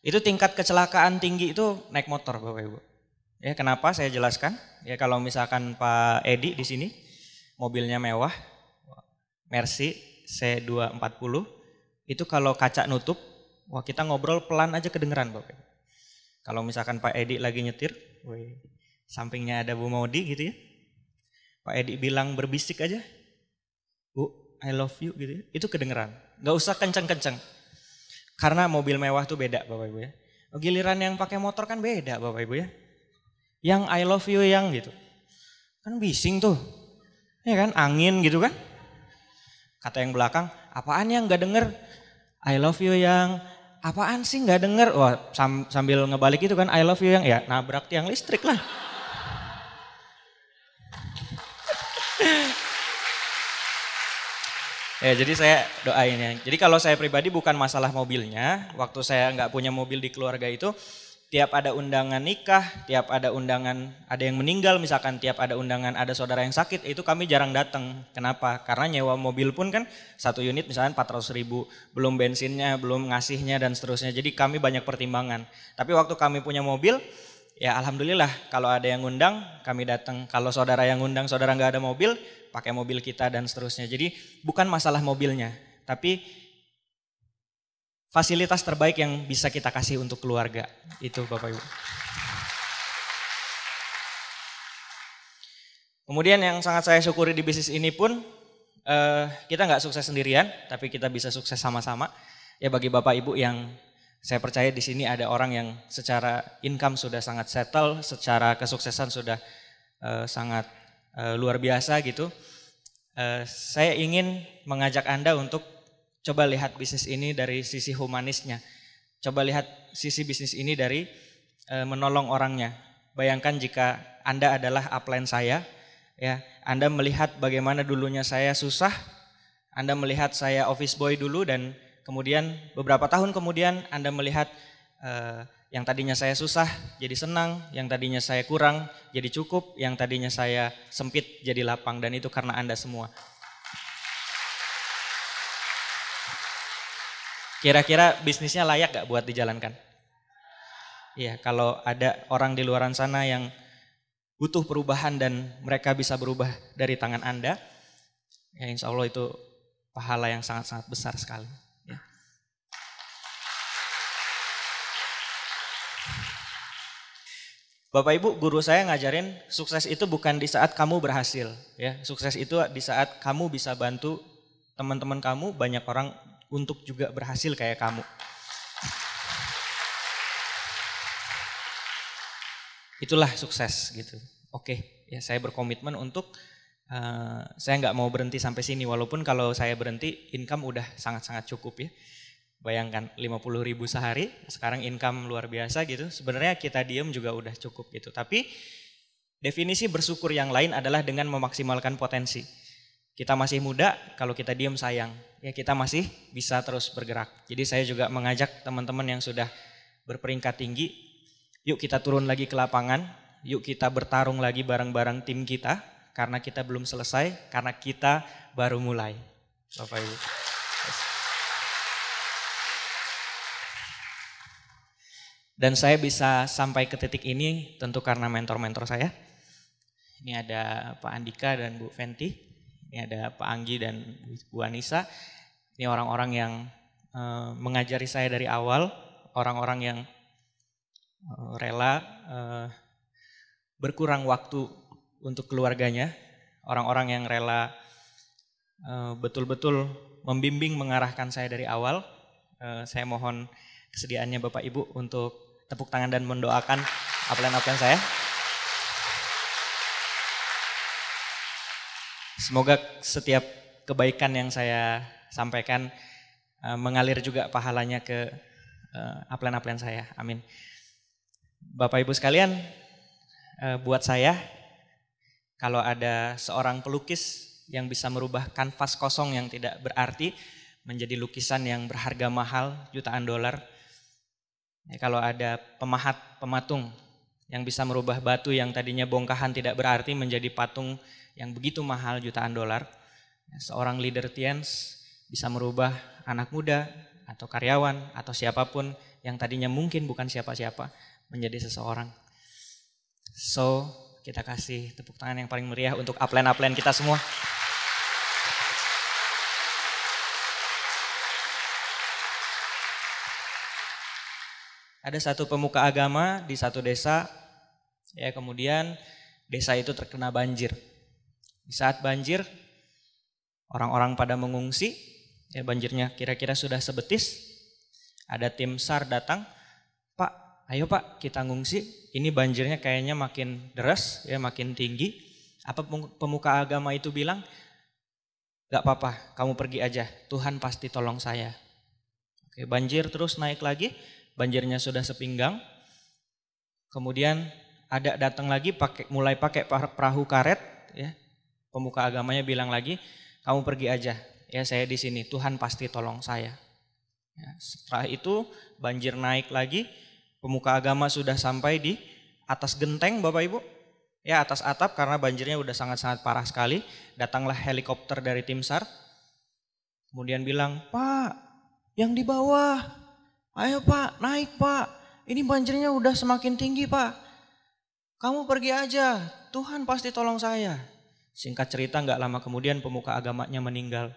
itu tingkat kecelakaan tinggi itu naik motor Bapak Ibu. Ya, kenapa saya jelaskan? Ya kalau misalkan Pak Edi di sini mobilnya mewah, Mercy C240, itu kalau kaca nutup, wah kita ngobrol pelan aja kedengeran Bapak Ibu. Kalau misalkan Pak Edi lagi nyetir, sampingnya ada Bu Maudi gitu ya, Pak Edi bilang berbisik aja, Bu I love you gitu ya, itu kedengeran. Gak usah kenceng-kenceng. Karena mobil mewah tuh beda Bapak Ibu ya. Giliran yang pakai motor kan beda Bapak Ibu ya. Yang I love you yang gitu. Kan bising tuh. Ya kan, angin gitu kan. Kata yang belakang, apaan yang gak denger? I love you yang, apaan sih gak denger? Wah sambil ngebalik itu kan, I love you yang, ya nabrak tiang listrik lah. Ya, jadi saya doain ya. Jadi kalau saya pribadi bukan masalah mobilnya. Waktu saya nggak punya mobil di keluarga itu, tiap ada undangan nikah, tiap ada undangan ada yang meninggal, misalkan tiap ada undangan ada saudara yang sakit, itu kami jarang datang. Kenapa? Karena nyewa mobil pun kan 1 unit misalkan 400.000, belum bensinnya, belum ngasihnya dan seterusnya. Jadi kami banyak pertimbangan. Tapi waktu kami punya mobil, ya alhamdulillah kalau ada yang ngundang kami datang. Kalau saudara yang ngundang saudara nggak ada mobil, pakai mobil kita dan seterusnya. Jadi bukan masalah mobilnya, tapi fasilitas terbaik yang bisa kita kasih untuk keluarga. Itu Bapak Ibu. Kemudian yang sangat saya syukuri di bisnis ini pun, kita nggak sukses sendirian, tapi kita bisa sukses sama-sama. Ya bagi Bapak Ibu yang saya percaya di sini ada orang yang secara income sudah sangat settle, secara kesuksesan sudah sangat luar biasa gitu. Saya ingin mengajak Anda untuk coba lihat bisnis ini dari sisi humanisnya. Coba lihat sisi bisnis ini dari menolong orangnya. Bayangkan jika Anda adalah upline saya, ya, Anda melihat bagaimana dulunya saya susah, Anda melihat saya office boy dulu dan kemudian beberapa tahun kemudian Anda melihat yang tadinya saya susah jadi senang, yang tadinya saya kurang jadi cukup, yang tadinya saya sempit jadi lapang, dan itu karena Anda semua. Kira-kira bisnisnya layak gak buat dijalankan? Iya, kalau ada orang di luaran sana yang butuh perubahan dan mereka bisa berubah dari tangan Anda, ya insya Allah itu pahala yang sangat-sangat besar sekali. Ya. Bapak Ibu, guru saya ngajarin sukses itu bukan di saat kamu berhasil, ya. Sukses itu di saat kamu bisa bantu teman-teman kamu, banyak orang untuk juga berhasil kayak kamu. Itulah sukses gitu. Oke, ya saya berkomitmen untuk saya nggak mau berhenti sampai sini, walaupun kalau saya berhenti income udah sangat-sangat cukup ya. Bayangkan 50.000 sehari, sekarang income luar biasa gitu. Sebenarnya kita diem juga udah cukup gitu. Tapi definisi bersyukur yang lain adalah dengan memaksimalkan potensi. Kita masih muda, kalau kita diem sayang. Ya kita masih bisa terus bergerak. Jadi saya juga mengajak teman-teman yang sudah berperingkat tinggi, yuk kita turun lagi ke lapangan, yuk kita bertarung lagi bareng-bareng tim kita, karena kita belum selesai, karena kita baru mulai. Bapak Ibu. Dan saya bisa sampai ke titik ini tentu karena mentor-mentor saya. Ini ada Pak Andika dan Bu Fenty, ini ada Pak Anggi dan Bu Anissa. Ini orang-orang yang mengajari saya dari awal, orang-orang yang rela berkurang waktu untuk keluarganya, orang-orang yang rela betul-betul membimbing, mengarahkan saya dari awal. Saya mohon kesediaannya Bapak Ibu untuk tepuk tangan dan mendoakan upline-upline saya. Semoga setiap kebaikan yang saya sampaikan mengalir juga pahalanya ke upline-upline saya. Amin. Bapak Ibu sekalian, buat saya, kalau ada seorang pelukis yang bisa merubah kanvas kosong yang tidak berarti menjadi lukisan yang berharga mahal jutaan dolar, ya, kalau ada pematung yang bisa merubah batu yang tadinya bongkahan tidak berarti menjadi patung yang begitu mahal jutaan dolar, ya, seorang leader Tiens bisa merubah anak muda atau karyawan atau siapapun yang tadinya mungkin bukan siapa-siapa menjadi seseorang. So, kita kasih tepuk tangan yang paling meriah untuk upline-upline kita semua. Ada satu pemuka agama di satu desa, ya kemudian desa itu terkena banjir. Di saat banjir, orang-orang pada mengungsi, ya banjirnya kira-kira sudah sebetis. Ada tim SAR datang, Pak, ayo Pak kita ngungsi, ini banjirnya kayaknya makin deras, ya makin tinggi. Apa pemuka agama itu bilang? Gak apa-apa, kamu pergi aja, Tuhan pasti tolong saya. Oke, banjir terus naik lagi. Banjirnya sudah sepinggang, kemudian ada datang lagi mulai pakai perahu karet, ya. Pemuka agamanya bilang lagi, kamu pergi aja, ya saya di sini, Tuhan pasti tolong saya. Ya, setelah itu banjir naik lagi, pemuka agama sudah sampai di atas genteng Bapak Ibu, ya atas atap karena banjirnya udah sangat-sangat parah sekali. Datanglah helikopter dari tim SAR, kemudian bilang, Pak, yang di bawah. Ayo Pak, naik Pak, ini banjirnya udah semakin tinggi Pak. Kamu pergi aja, Tuhan pasti tolong saya. Singkat cerita nggak lama kemudian pemuka agamanya meninggal.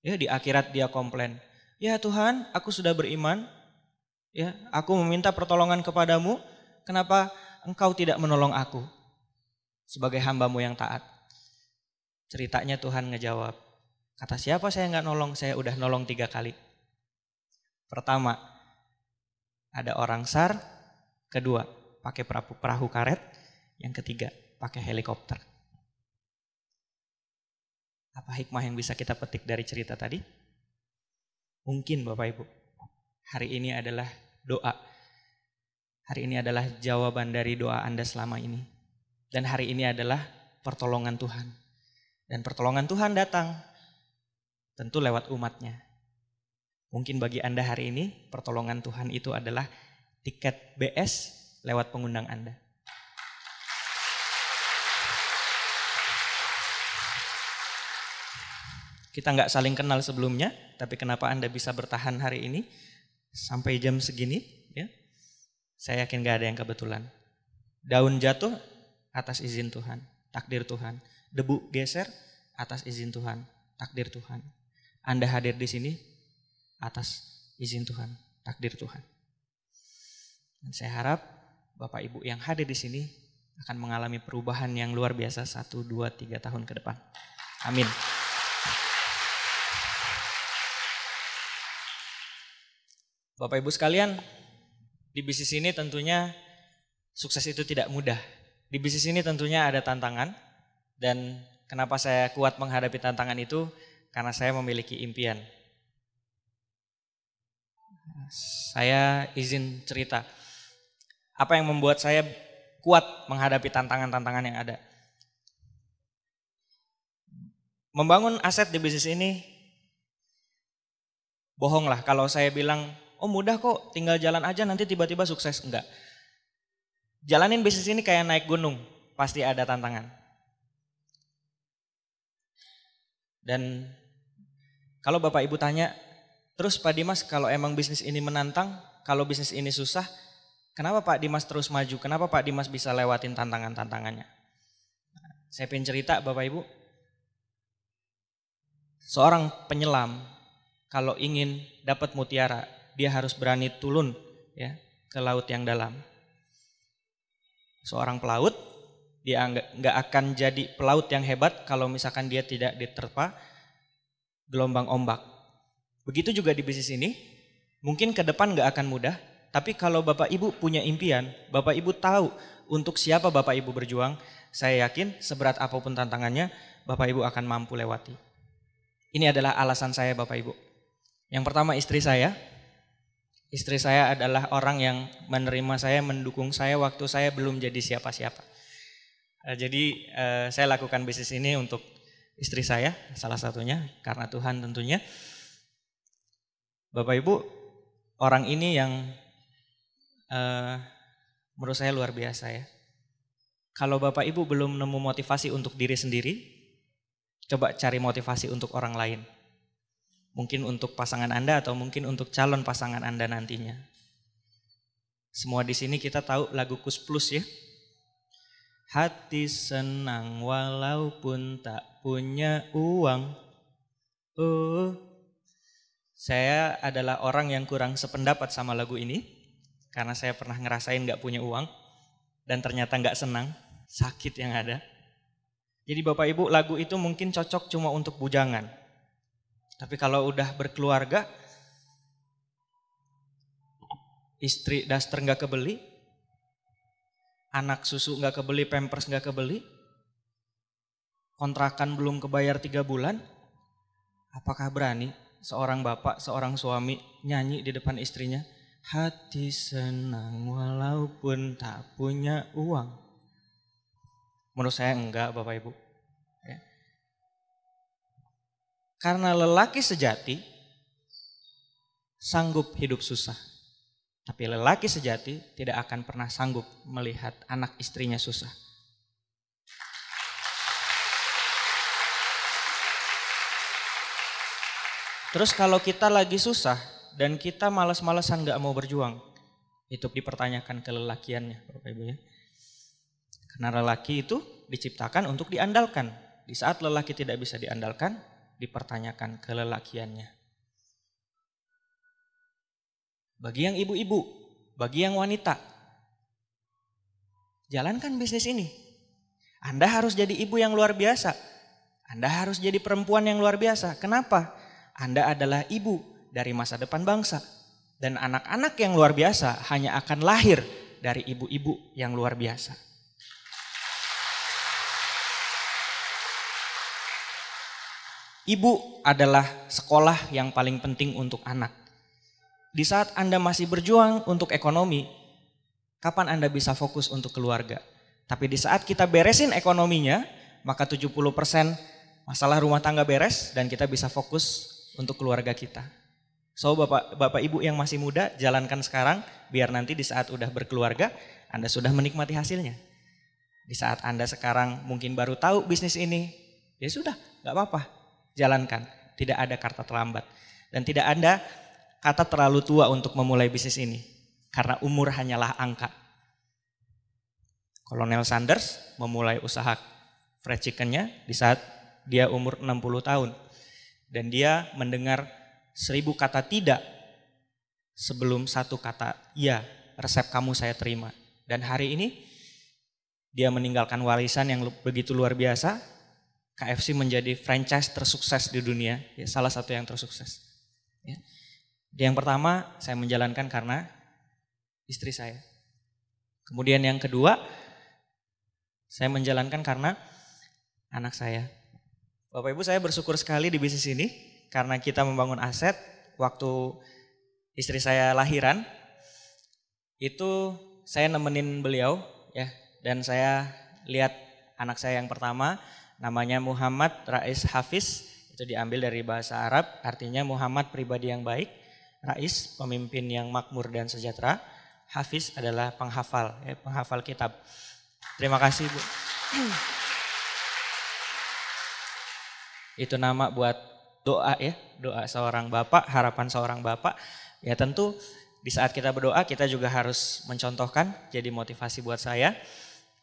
Ya, di akhirat dia komplain, "Ya Tuhan, aku sudah beriman. Ya, aku meminta pertolongan kepadamu. Kenapa Engkau tidak menolong aku sebagai hamba-Mu yang taat?" Ceritanya Tuhan ngejawab, "Kata siapa saya nggak nolong? Saya udah nolong 3 kali. Pertama, ada orang SAR. Kedua, pakai perahu karet. Yang ketiga, pakai helikopter." Apa hikmah yang bisa kita petik dari cerita tadi? Mungkin Bapak Ibu, hari ini adalah doa. Hari ini adalah jawaban dari doa Anda selama ini. Dan hari ini adalah pertolongan Tuhan. Dan pertolongan Tuhan datang tentu lewat umatnya. Mungkin bagi Anda hari ini pertolongan Tuhan itu adalah tiket BS lewat pengundang Anda. Kita nggak saling kenal sebelumnya, tapi kenapa Anda bisa bertahan hari ini sampai jam segini? Ya, saya yakin nggak ada yang kebetulan. Daun jatuh atas izin Tuhan, takdir Tuhan. Debu geser atas izin Tuhan, takdir Tuhan. Anda hadir di sini atas izin Tuhan, takdir Tuhan. Dan saya harap Bapak Ibu yang hadir di sini akan mengalami perubahan yang luar biasa 1, 2, 3 tahun ke depan. Amin. Bapak Ibu sekalian, di bisnis ini tentunya sukses itu tidak mudah. Di bisnis ini tentunya ada tantangan, dan kenapa saya kuat menghadapi tantangan itu? Karena saya memiliki impian. Saya izin cerita. Apa yang membuat saya kuat menghadapi tantangan-tantangan yang ada? Membangun aset di bisnis ini, bohonglah kalau saya bilang, "Oh mudah kok, tinggal jalan aja nanti tiba-tiba sukses." Enggak. Jalanin bisnis ini kayak naik gunung, pasti ada tantangan. Dan kalau Bapak Ibu tanya, "Terus Pak Dimas, kalau emang bisnis ini menantang, kalau bisnis ini susah, kenapa Pak Dimas terus maju? Kenapa Pak Dimas bisa lewatin tantangan-tantangannya?" Saya pengen cerita Bapak Ibu, seorang penyelam kalau ingin dapat mutiara, dia harus berani turun ya ke laut yang dalam. Seorang pelaut, dia nggak akan jadi pelaut yang hebat kalau misalkan dia tidak diterpa gelombang ombak. Begitu juga di bisnis ini, mungkin ke depan nggak akan mudah, tapi kalau Bapak Ibu punya impian, Bapak Ibu tahu untuk siapa Bapak Ibu berjuang, saya yakin seberat apapun tantangannya, Bapak Ibu akan mampu lewati. Ini adalah alasan saya Bapak Ibu. Yang pertama, istri saya. Istri saya adalah orang yang menerima saya, mendukung saya waktu saya belum jadi siapa-siapa. Jadi saya lakukan bisnis ini untuk istri saya, salah satunya karena Tuhan tentunya. Bapak Ibu, orang ini yang menurut saya luar biasa ya. Kalau Bapak Ibu belum nemu motivasi untuk diri sendiri, coba cari motivasi untuk orang lain. Mungkin untuk pasangan Anda atau mungkin untuk calon pasangan Anda nantinya. Semua di sini kita tahu lagu Kus Plus ya. Hati senang walaupun tak punya uang. Saya adalah orang yang kurang sependapat sama lagu ini. Karena saya pernah ngerasain gak punya uang. Dan ternyata gak senang. Sakit yang ada. Jadi Bapak Ibu, lagu itu mungkin cocok cuma untuk bujangan. Tapi kalau udah berkeluarga, istri daster gak kebeli, anak susu gak kebeli, pampers gak kebeli, kontrakan belum kebayar 3 bulan, apakah berani seorang bapak, seorang suami nyanyi di depan istrinya, hati senang walaupun tak punya uang? Menurut saya enggak Bapak Ibu. Karena lelaki sejati sanggup hidup susah. Tapi lelaki sejati tidak akan pernah sanggup melihat anak istrinya susah. Terus kalau kita lagi susah dan kita malas-malasan gak mau berjuang, itu dipertanyakan kelelakiannya Bapak Ibu ya. Karena lelaki itu diciptakan untuk diandalkan. di saat lelaki tidak bisa diandalkan, dipertanyakan kelelakiannya. Bagi yang ibu-ibu, bagi yang wanita, jalankan bisnis ini. Anda harus jadi ibu yang luar biasa. Anda harus jadi perempuan yang luar biasa. Kenapa? Anda adalah ibu dari masa depan bangsa. Dan anak-anak yang luar biasa hanya akan lahir dari ibu-ibu yang luar biasa. Ibu adalah sekolah yang paling penting untuk anak. Di saat Anda masih berjuang untuk ekonomi, kapan Anda bisa fokus untuk keluarga? Tapi di saat kita beresin ekonominya, maka 70% masalah rumah tangga beres dan kita bisa fokus untuk keluarga kita. So bapak ibu yang masih muda, jalankan sekarang biar nanti di saat udah berkeluarga Anda sudah menikmati hasilnya. Di saat Anda sekarang mungkin baru tahu bisnis ini, ya sudah gak apa-apa, jalankan. Tidak ada kata terlambat dan tidak ada kata terlalu tua untuk memulai bisnis ini. Karena umur hanyalah angka. Kolonel Sanders memulai usaha fried chickennya di saat dia umur 60 tahun. Dan dia mendengar 1000 kata tidak sebelum 1 kata ya, resep kamu saya terima. Dan hari ini dia meninggalkan warisan yang begitu luar biasa. KFC menjadi franchise tersukses di dunia, ya, salah satu yang tersukses. Ya. Yang pertama saya menjalankan karena istri saya. Kemudian yang kedua saya menjalankan karena anak saya. Bapak Ibu, saya bersyukur sekali di bisnis ini karena kita membangun aset. Waktu istri saya lahiran itu saya nemenin beliau ya, dan saya lihat anak saya yang pertama namanya Muhammad Rais Hafiz, itu diambil dari bahasa Arab, artinya Muhammad pribadi yang baik, Rais pemimpin yang makmur dan sejahtera, Hafiz adalah penghafal, ya, penghafal kitab. Terima kasih Bu. Itu nama buat doa ya, doa seorang bapak, harapan seorang bapak. Ya tentu di saat kita berdoa kita juga harus mencontohkan, jadi motivasi buat saya.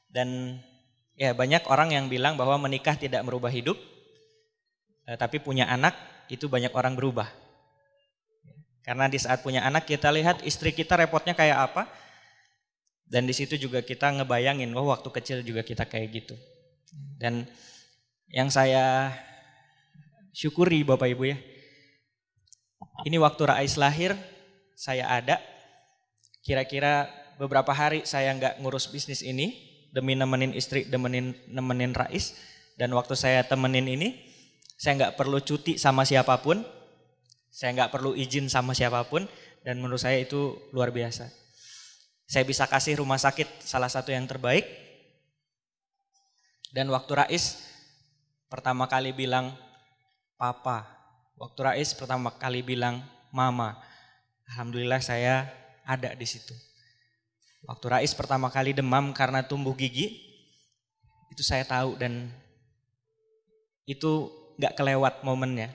Dan ya banyak orang yang bilang bahwa menikah tidak merubah hidup, tapi punya anak itu banyak orang berubah. Karena di saat punya anak kita lihat istri kita repotnya kayak apa. Dan di situ juga kita ngebayangin, waktu kecil juga kita kayak gitu. Dan yang saya syukuri Bapak Ibu ya, ini waktu Rais lahir saya ada, kira-kira beberapa hari saya nggak ngurus bisnis ini demi nemenin istri, nemenin Rais. Dan waktu saya temenin ini, saya nggak perlu cuti sama siapapun, saya nggak perlu izin sama siapapun, dan menurut saya itu luar biasa. Saya bisa kasih rumah sakit salah satu yang terbaik. Dan waktu Rais pertama kali bilang papa, waktu Rais pertama kali bilang mama, alhamdulillah saya ada di situ. Waktu Rais pertama kali demam karena tumbuh gigi, itu saya tahu dan itu gak kelewat momennya.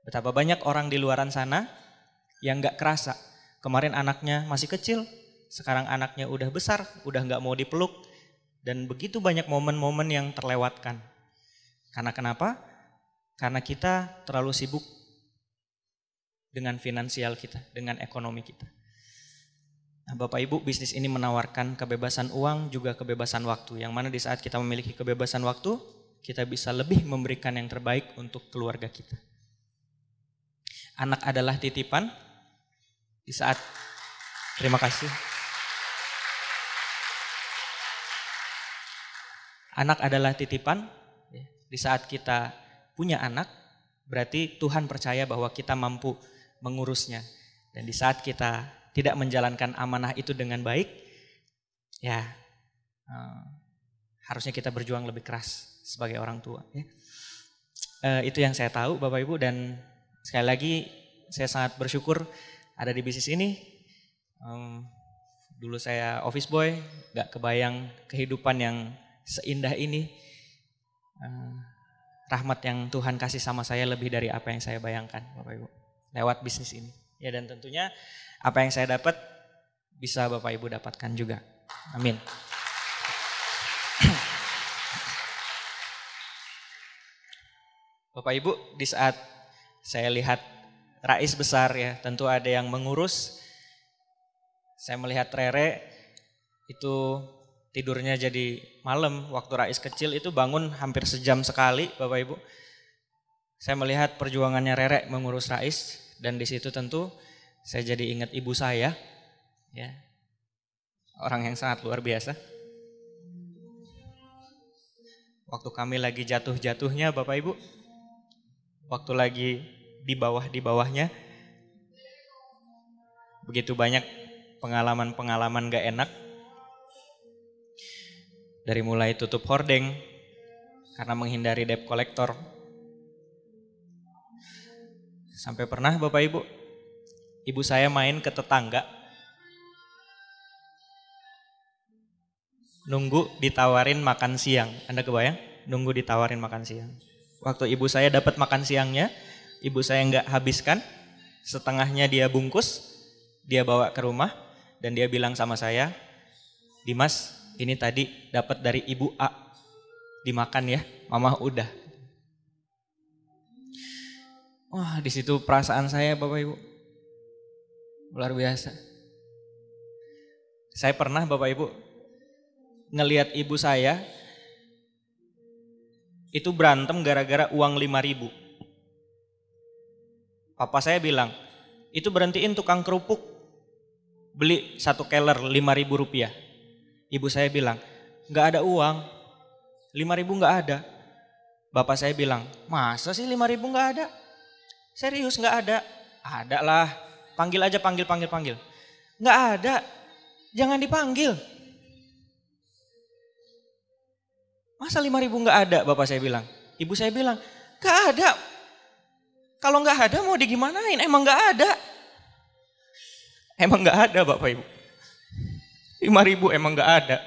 Betapa banyak orang di luaran sana yang gak kerasa. Kemarin anaknya masih kecil, sekarang anaknya udah besar, udah gak mau dipeluk. Dan begitu banyak momen-momen yang terlewatkan. Karena kenapa? Karena kita terlalu sibuk dengan finansial kita, dengan ekonomi kita. Nah, Bapak Ibu, bisnis ini menawarkan kebebasan uang juga kebebasan waktu. Yang mana di saat kita memiliki kebebasan waktu, kita bisa lebih memberikan yang terbaik untuk keluarga kita. Anak adalah titipan. Di saat, terima kasih. Anak adalah titipan. Di saat kita punya anak, berarti Tuhan percaya bahwa kita mampu mengurusnya. Dan di saat kita tidak menjalankan amanah itu dengan baik, ya harusnya kita berjuang lebih keras sebagai orang tua. Ya. Itu yang saya tahu Bapak Ibu, dan sekali lagi saya sangat bersyukur ada di bisnis ini. Dulu saya office boy, gak kebayang kehidupan yang seindah ini. Rahmat yang Tuhan kasih sama saya lebih dari apa yang saya bayangkan Bapak Ibu, lewat bisnis ini. Ya, dan tentunya apa yang saya dapat bisa Bapak Ibu dapatkan juga. Amin. Bapak Ibu, di saat saya lihat Rais besar ya, tentu ada yang mengurus. Saya melihat Rere itu tidurnya jadi malam. Waktu Rais kecil itu bangun hampir sejam sekali, Bapak Ibu. Saya melihat perjuangannya Rere mengurus Rais, dan di situ tentu saya jadi ingat ibu saya, ya, orang yang sangat luar biasa. Waktu kami lagi jatuh-jatuhnya, Bapak Ibu, waktu lagi di bawahnya, begitu banyak pengalaman-pengalaman gak enak. Dari mulai tutup hordeng karena menghindari debt collector. Sampai pernah Bapak Ibu, ibu saya main ke tetangga, nunggu ditawarin makan siang. Anda kebayang? Nunggu ditawarin makan siang. Waktu ibu saya dapat makan siangnya, ibu saya nggak habiskan, setengahnya dia bungkus, dia bawa ke rumah, dan dia bilang sama saya, "Dimas, ini tadi dapat dari ibu A, dimakan ya, mama udah." Wah, di situ perasaan saya Bapak Ibu luar biasa. Saya pernah Bapak Ibu ngelihat ibu saya itu berantem gara-gara uang 5.000. Papa saya bilang, itu berhentiin tukang kerupuk, beli 1 keler 5.000 rupiah. Ibu saya bilang, gak ada uang, 5.000 gak ada. Bapak saya bilang, masa sih 5.000 gak ada? Serius gak ada? Ada lah, panggil aja, panggil. Gak ada, jangan dipanggil. Masa 5.000 gak ada? Bapak saya bilang. Ibu saya bilang, gak ada. Kalau gak ada mau digimanain? Emang gak ada. Emang gak ada Bapak Ibu. 5.000 emang gak ada.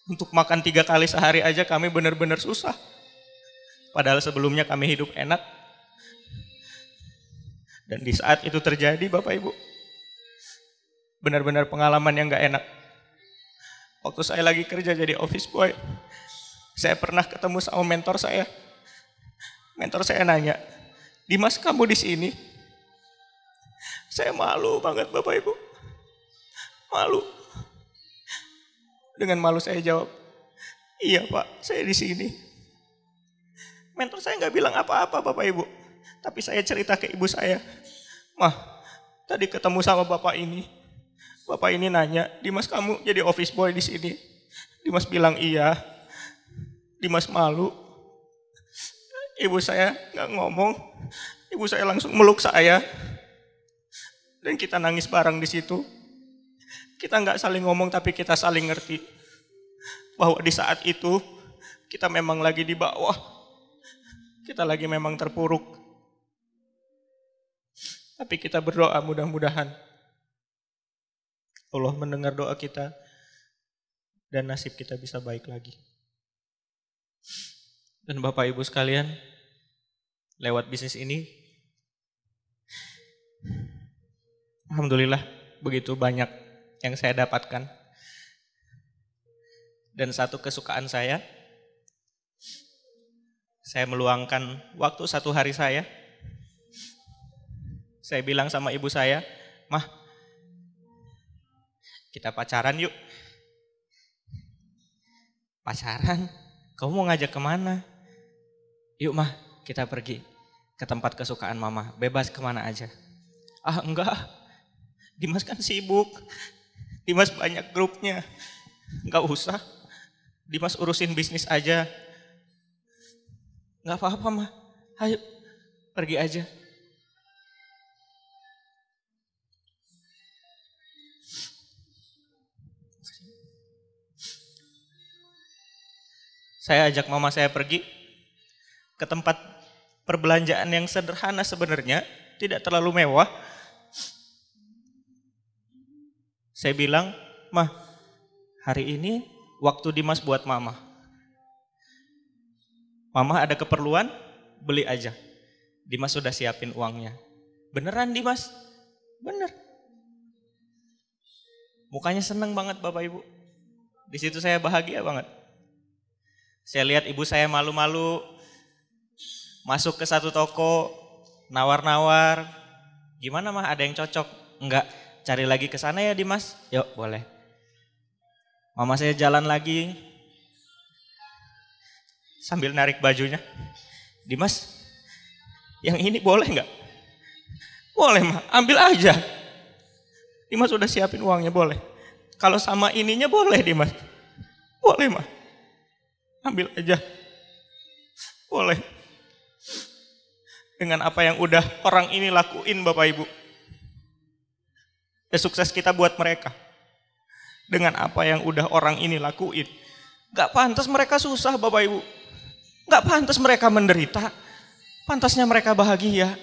Untuk makan 3 kali sehari aja kami benar-benar susah. Padahal sebelumnya kami hidup enak. Dan di saat itu terjadi Bapak Ibu, benar-benar pengalaman yang gak enak. Waktu saya lagi kerja jadi office boy, saya pernah ketemu sama mentor saya. Mentor saya nanya, "Dimas, kamu di sini?" Saya malu banget Bapak Ibu. Malu. Dengan malu saya jawab, "Iya Pak, saya di sini." Mentor saya nggak bilang apa-apa Bapak Ibu. Tapi saya cerita ke ibu saya, "Mah, tadi ketemu sama bapak ini. Bapak ini nanya, 'Dimas, kamu jadi office boy di sini?' Dimas bilang iya." Dimas malu. Ibu saya nggak ngomong. Ibu saya langsung meluk saya. Dan kita nangis bareng di situ. Kita nggak saling ngomong tapi kita saling ngerti. Bahwa di saat itu kita memang lagi di bawah. Kita lagi memang terpuruk. Tapi kita berdoa mudah-mudahan Allah mendengar doa kita dan nasib kita bisa baik lagi. Dan Bapak Ibu sekalian, lewat bisnis ini, alhamdulillah begitu banyak yang saya dapatkan. Dan satu kesukaan saya meluangkan waktu 1 hari saya bilang sama ibu saya, "Mah, kita pacaran yuk." "Pacaran? Kamu mau ngajak kemana?" "Yuk Mah, kita pergi ke tempat kesukaan Mama, bebas kemana aja." "Ah enggak, Dimas kan sibuk, Dimas banyak grupnya, enggak usah, Dimas urusin bisnis aja." "Enggak apa-apa Mah, ayo pergi aja." Saya ajak mama saya pergi ke tempat perbelanjaan yang sederhana sebenarnya, tidak terlalu mewah. Saya bilang, "Mah, hari ini waktu Dimas buat Mama. Mama ada keperluan, beli aja. Dimas sudah siapin uangnya." "Beneran Dimas?" "Bener." Mukanya seneng banget Bapak Ibu. Di situ saya bahagia banget. Saya lihat ibu saya malu-malu. Masuk ke satu toko, nawar-nawar, gimana mah ada yang cocok? Enggak, cari lagi ke sana ya Dimas? Yuk boleh. Mama saya jalan lagi sambil narik bajunya. Dimas, yang ini boleh enggak? Boleh mah, ambil aja. Dimas udah siapin uangnya, boleh. Kalau sama ininya boleh Dimas. Boleh mah, ambil aja. Boleh. Dengan apa yang udah orang ini lakuin Bapak Ibu. Ya sukses kita buat mereka. Dengan apa yang udah orang ini lakuin. Gak pantas mereka susah Bapak Ibu. Gak pantas mereka menderita. Pantasnya mereka bahagia.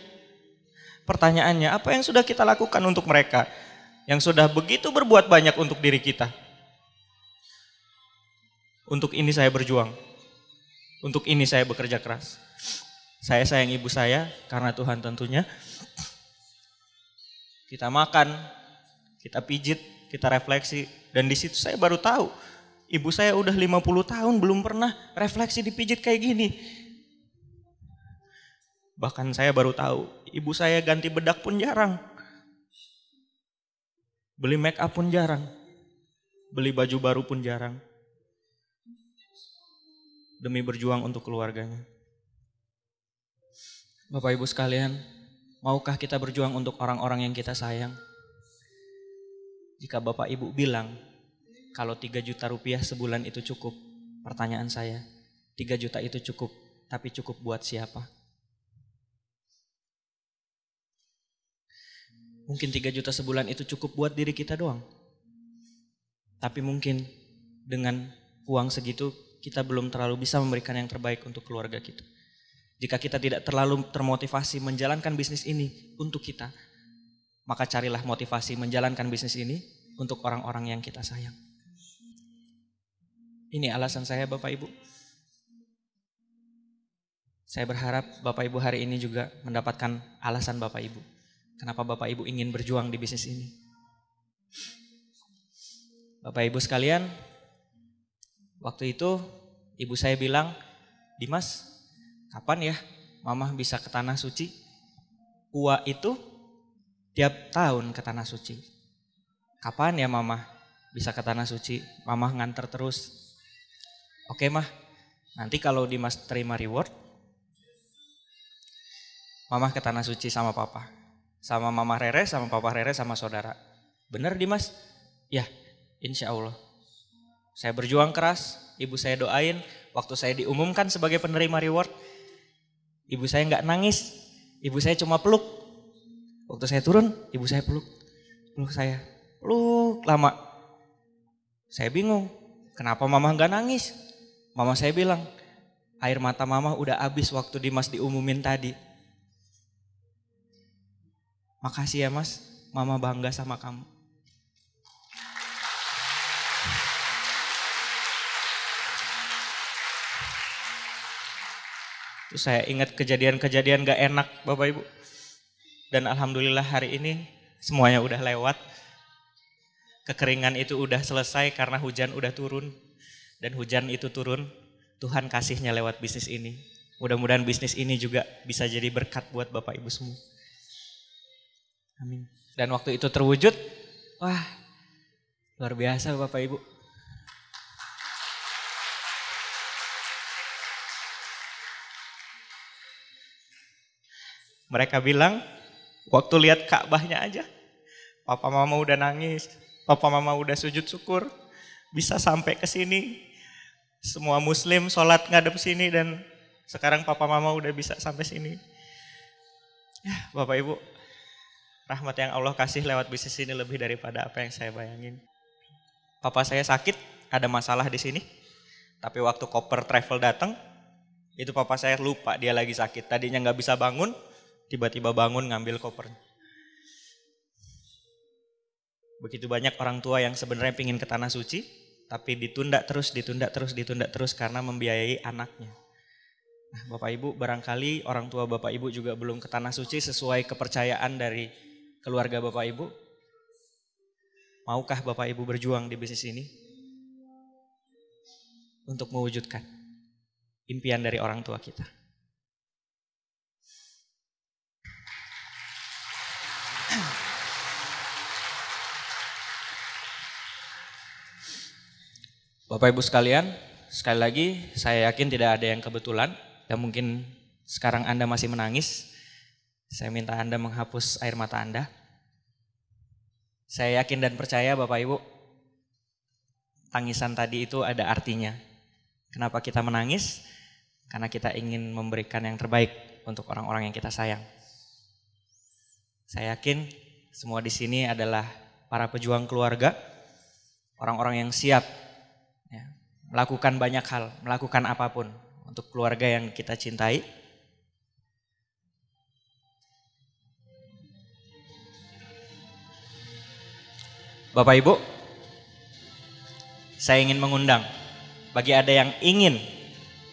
Pertanyaannya, apa yang sudah kita lakukan untuk mereka? Yang sudah begitu berbuat banyak untuk diri kita. Untuk ini saya berjuang. Untuk ini saya bekerja keras. Saya sayang ibu saya karena Tuhan tentunya. Kita makan, kita pijit, kita refleksi. Dan di situ saya baru tahu, ibu saya udah 50 tahun belum pernah refleksi dipijit kayak gini. Bahkan saya baru tahu, ibu saya ganti bedak pun jarang. Beli make up pun jarang. Beli baju baru pun jarang. Demi berjuang untuk keluarganya. Bapak Ibu sekalian, maukah kita berjuang untuk orang-orang yang kita sayang? Jika Bapak Ibu bilang, kalau 3 juta rupiah sebulan itu cukup, pertanyaan saya, 3 juta itu cukup, tapi cukup buat siapa? Mungkin 3 juta sebulan itu cukup buat diri kita doang. Tapi mungkin dengan uang segitu, kita belum terlalu bisa memberikan yang terbaik untuk keluarga kita. Jika kita tidak terlalu termotivasi menjalankan bisnis ini untuk kita, maka carilah motivasi menjalankan bisnis ini untuk orang-orang yang kita sayang. Ini alasan saya Bapak Ibu. Saya berharap Bapak Ibu hari ini juga mendapatkan alasan Bapak Ibu. Kenapa Bapak Ibu ingin berjuang di bisnis ini. Bapak Ibu sekalian, waktu itu ibu saya bilang, Dimas, kapan ya Mama bisa ke Tanah Suci? Ua itu tiap tahun ke Tanah Suci. Kapan ya Mama bisa ke Tanah Suci? Mama nganter terus. Oke Mah, nanti kalau Dimas terima reward, Mama ke Tanah Suci sama Papa. Sama Mama Rere, sama Papa Rere, sama saudara. Bener Dimas? Ya, insya Allah. Saya berjuang keras, ibu saya doain. Waktu saya diumumkan sebagai penerima reward, ibu saya nggak nangis, ibu saya cuma peluk. Waktu saya turun, ibu saya peluk saya, peluk lama. Saya bingung, kenapa Mama nggak nangis? Mama saya bilang, air mata Mama udah habis waktu Dimas diumumin tadi. Makasih ya Mas, Mama bangga sama kamu. Terus saya ingat kejadian-kejadian gak enak Bapak Ibu. Dan alhamdulillah hari ini semuanya udah lewat. Kekeringan itu udah selesai karena hujan udah turun. Dan hujan itu turun, Tuhan kasihnya lewat bisnis ini. Mudah-mudahan bisnis ini juga bisa jadi berkat buat Bapak Ibu semua. Amin. Dan waktu itu terwujud, wah luar biasa Bapak Ibu. Mereka bilang, waktu lihat Ka'bahnya aja, Papa Mama udah nangis, Papa Mama udah sujud syukur, bisa sampai ke sini. Semua Muslim sholat ngadep sini dan sekarang Papa Mama udah bisa sampai sini. Ya, Bapak Ibu, rahmat yang Allah kasih lewat bisnis ini lebih daripada apa yang saya bayangin. Papa saya sakit, ada masalah di sini. Tapi waktu koper travel datang, itu papa saya lupa dia lagi sakit. Tadinya nggak bisa bangun, tiba-tiba bangun ngambil koper. Begitu banyak orang tua yang sebenarnya pingin ke Tanah Suci, tapi ditunda terus karena membiayai anaknya. Nah, Bapak Ibu, barangkali orang tua Bapak Ibu juga belum ke Tanah Suci sesuai kepercayaan dari keluarga Bapak Ibu. Maukah Bapak Ibu berjuang di bisnis ini untuk mewujudkan impian dari orang tua kita? Bapak Ibu sekalian, sekali lagi saya yakin tidak ada yang kebetulan dan mungkin sekarang Anda masih menangis. Saya minta Anda menghapus air mata Anda. Saya yakin dan percaya Bapak Ibu, tangisan tadi itu ada artinya. Kenapa kita menangis? Karena kita ingin memberikan yang terbaik untuk orang-orang yang kita sayang. Saya yakin semua di sini adalah para pejuang keluarga, orang-orang yang siap ya, melakukan banyak hal, melakukan apapun untuk keluarga yang kita cintai. Bapak Ibu, saya ingin mengundang bagi Anda yang ingin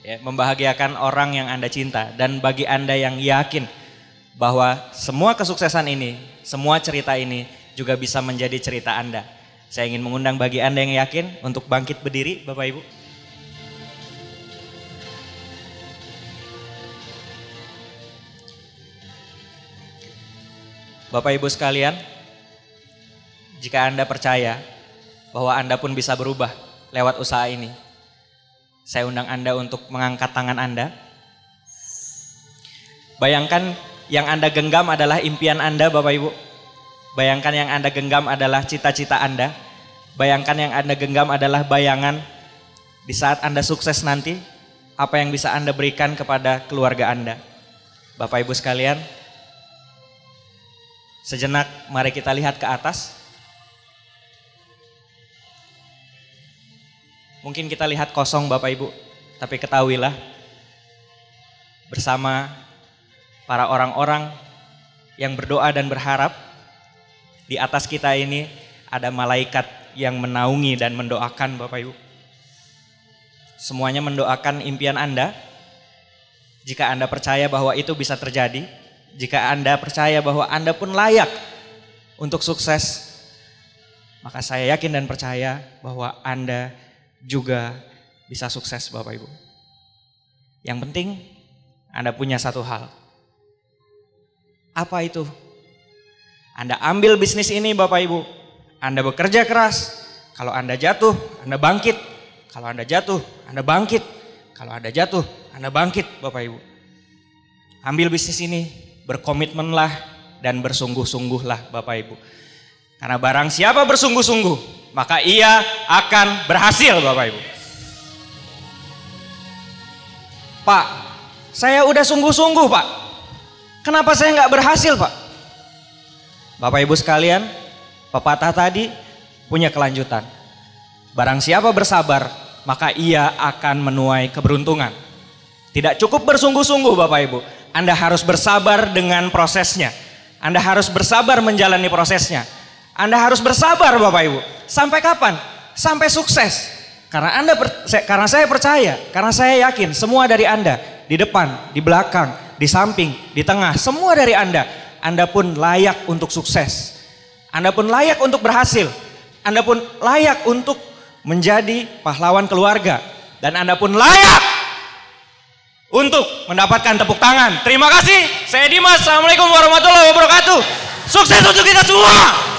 ya, membahagiakan orang yang Anda cinta, dan bagi Anda yang yakin bahwa semua kesuksesan ini, semua cerita ini juga bisa menjadi cerita Anda. Saya ingin mengundang bagi Anda yang yakin untuk bangkit berdiri, Bapak Ibu. Bapak Ibu sekalian, jika Anda percaya bahwa Anda pun bisa berubah lewat usaha ini, saya undang Anda untuk mengangkat tangan Anda. Bayangkan yang Anda genggam adalah impian Anda, Bapak Ibu. Bayangkan yang Anda genggam adalah cita-cita Anda. Bayangkan yang Anda genggam adalah bayangan di saat Anda sukses nanti, apa yang bisa Anda berikan kepada keluarga Anda. Bapak Ibu sekalian, sejenak mari kita lihat ke atas. Mungkin kita lihat kosong Bapak Ibu, tapi ketahuilah bersama para orang-orang yang berdoa dan berharap, di atas kita ini ada malaikat yang menaungi dan mendoakan Bapak Ibu. Semuanya mendoakan impian Anda. Jika Anda percaya bahwa itu bisa terjadi, jika Anda percaya bahwa Anda pun layak untuk sukses, maka saya yakin dan percaya bahwa Anda juga bisa sukses Bapak Ibu. Yang penting Anda punya satu hal. Apa itu? Anda ambil bisnis ini Bapak Ibu. Anda bekerja keras. Kalau Anda jatuh, Anda bangkit. Kalau Anda jatuh, Anda bangkit. Kalau Anda jatuh, Anda bangkit Bapak Ibu. Ambil bisnis ini, berkomitmenlah dan bersungguh-sungguhlah Bapak Ibu. Karena barang siapa bersungguh-sungguh, maka ia akan berhasil Bapak Ibu. Pak, saya udah sungguh-sungguh Pak. Kenapa saya nggak berhasil Pak? Bapak Ibu sekalian, pepatah tadi punya kelanjutan. Barang siapa bersabar, maka ia akan menuai keberuntungan. Tidak cukup bersungguh-sungguh Bapak Ibu. Anda harus bersabar dengan prosesnya. Anda harus bersabar menjalani prosesnya. Anda harus bersabar Bapak Ibu. Sampai kapan? Sampai sukses. Karena saya percaya, karena saya yakin semua dari Anda, di depan, di belakang, di samping, di tengah, semua dari Anda. Anda pun layak untuk sukses. Anda pun layak untuk berhasil. Anda pun layak untuk menjadi pahlawan keluarga. Dan Anda pun layak untuk mendapatkan tepuk tangan. Terima kasih. Saya Dimas. Assalamualaikum warahmatullahi wabarakatuh. Sukses untuk kita semua.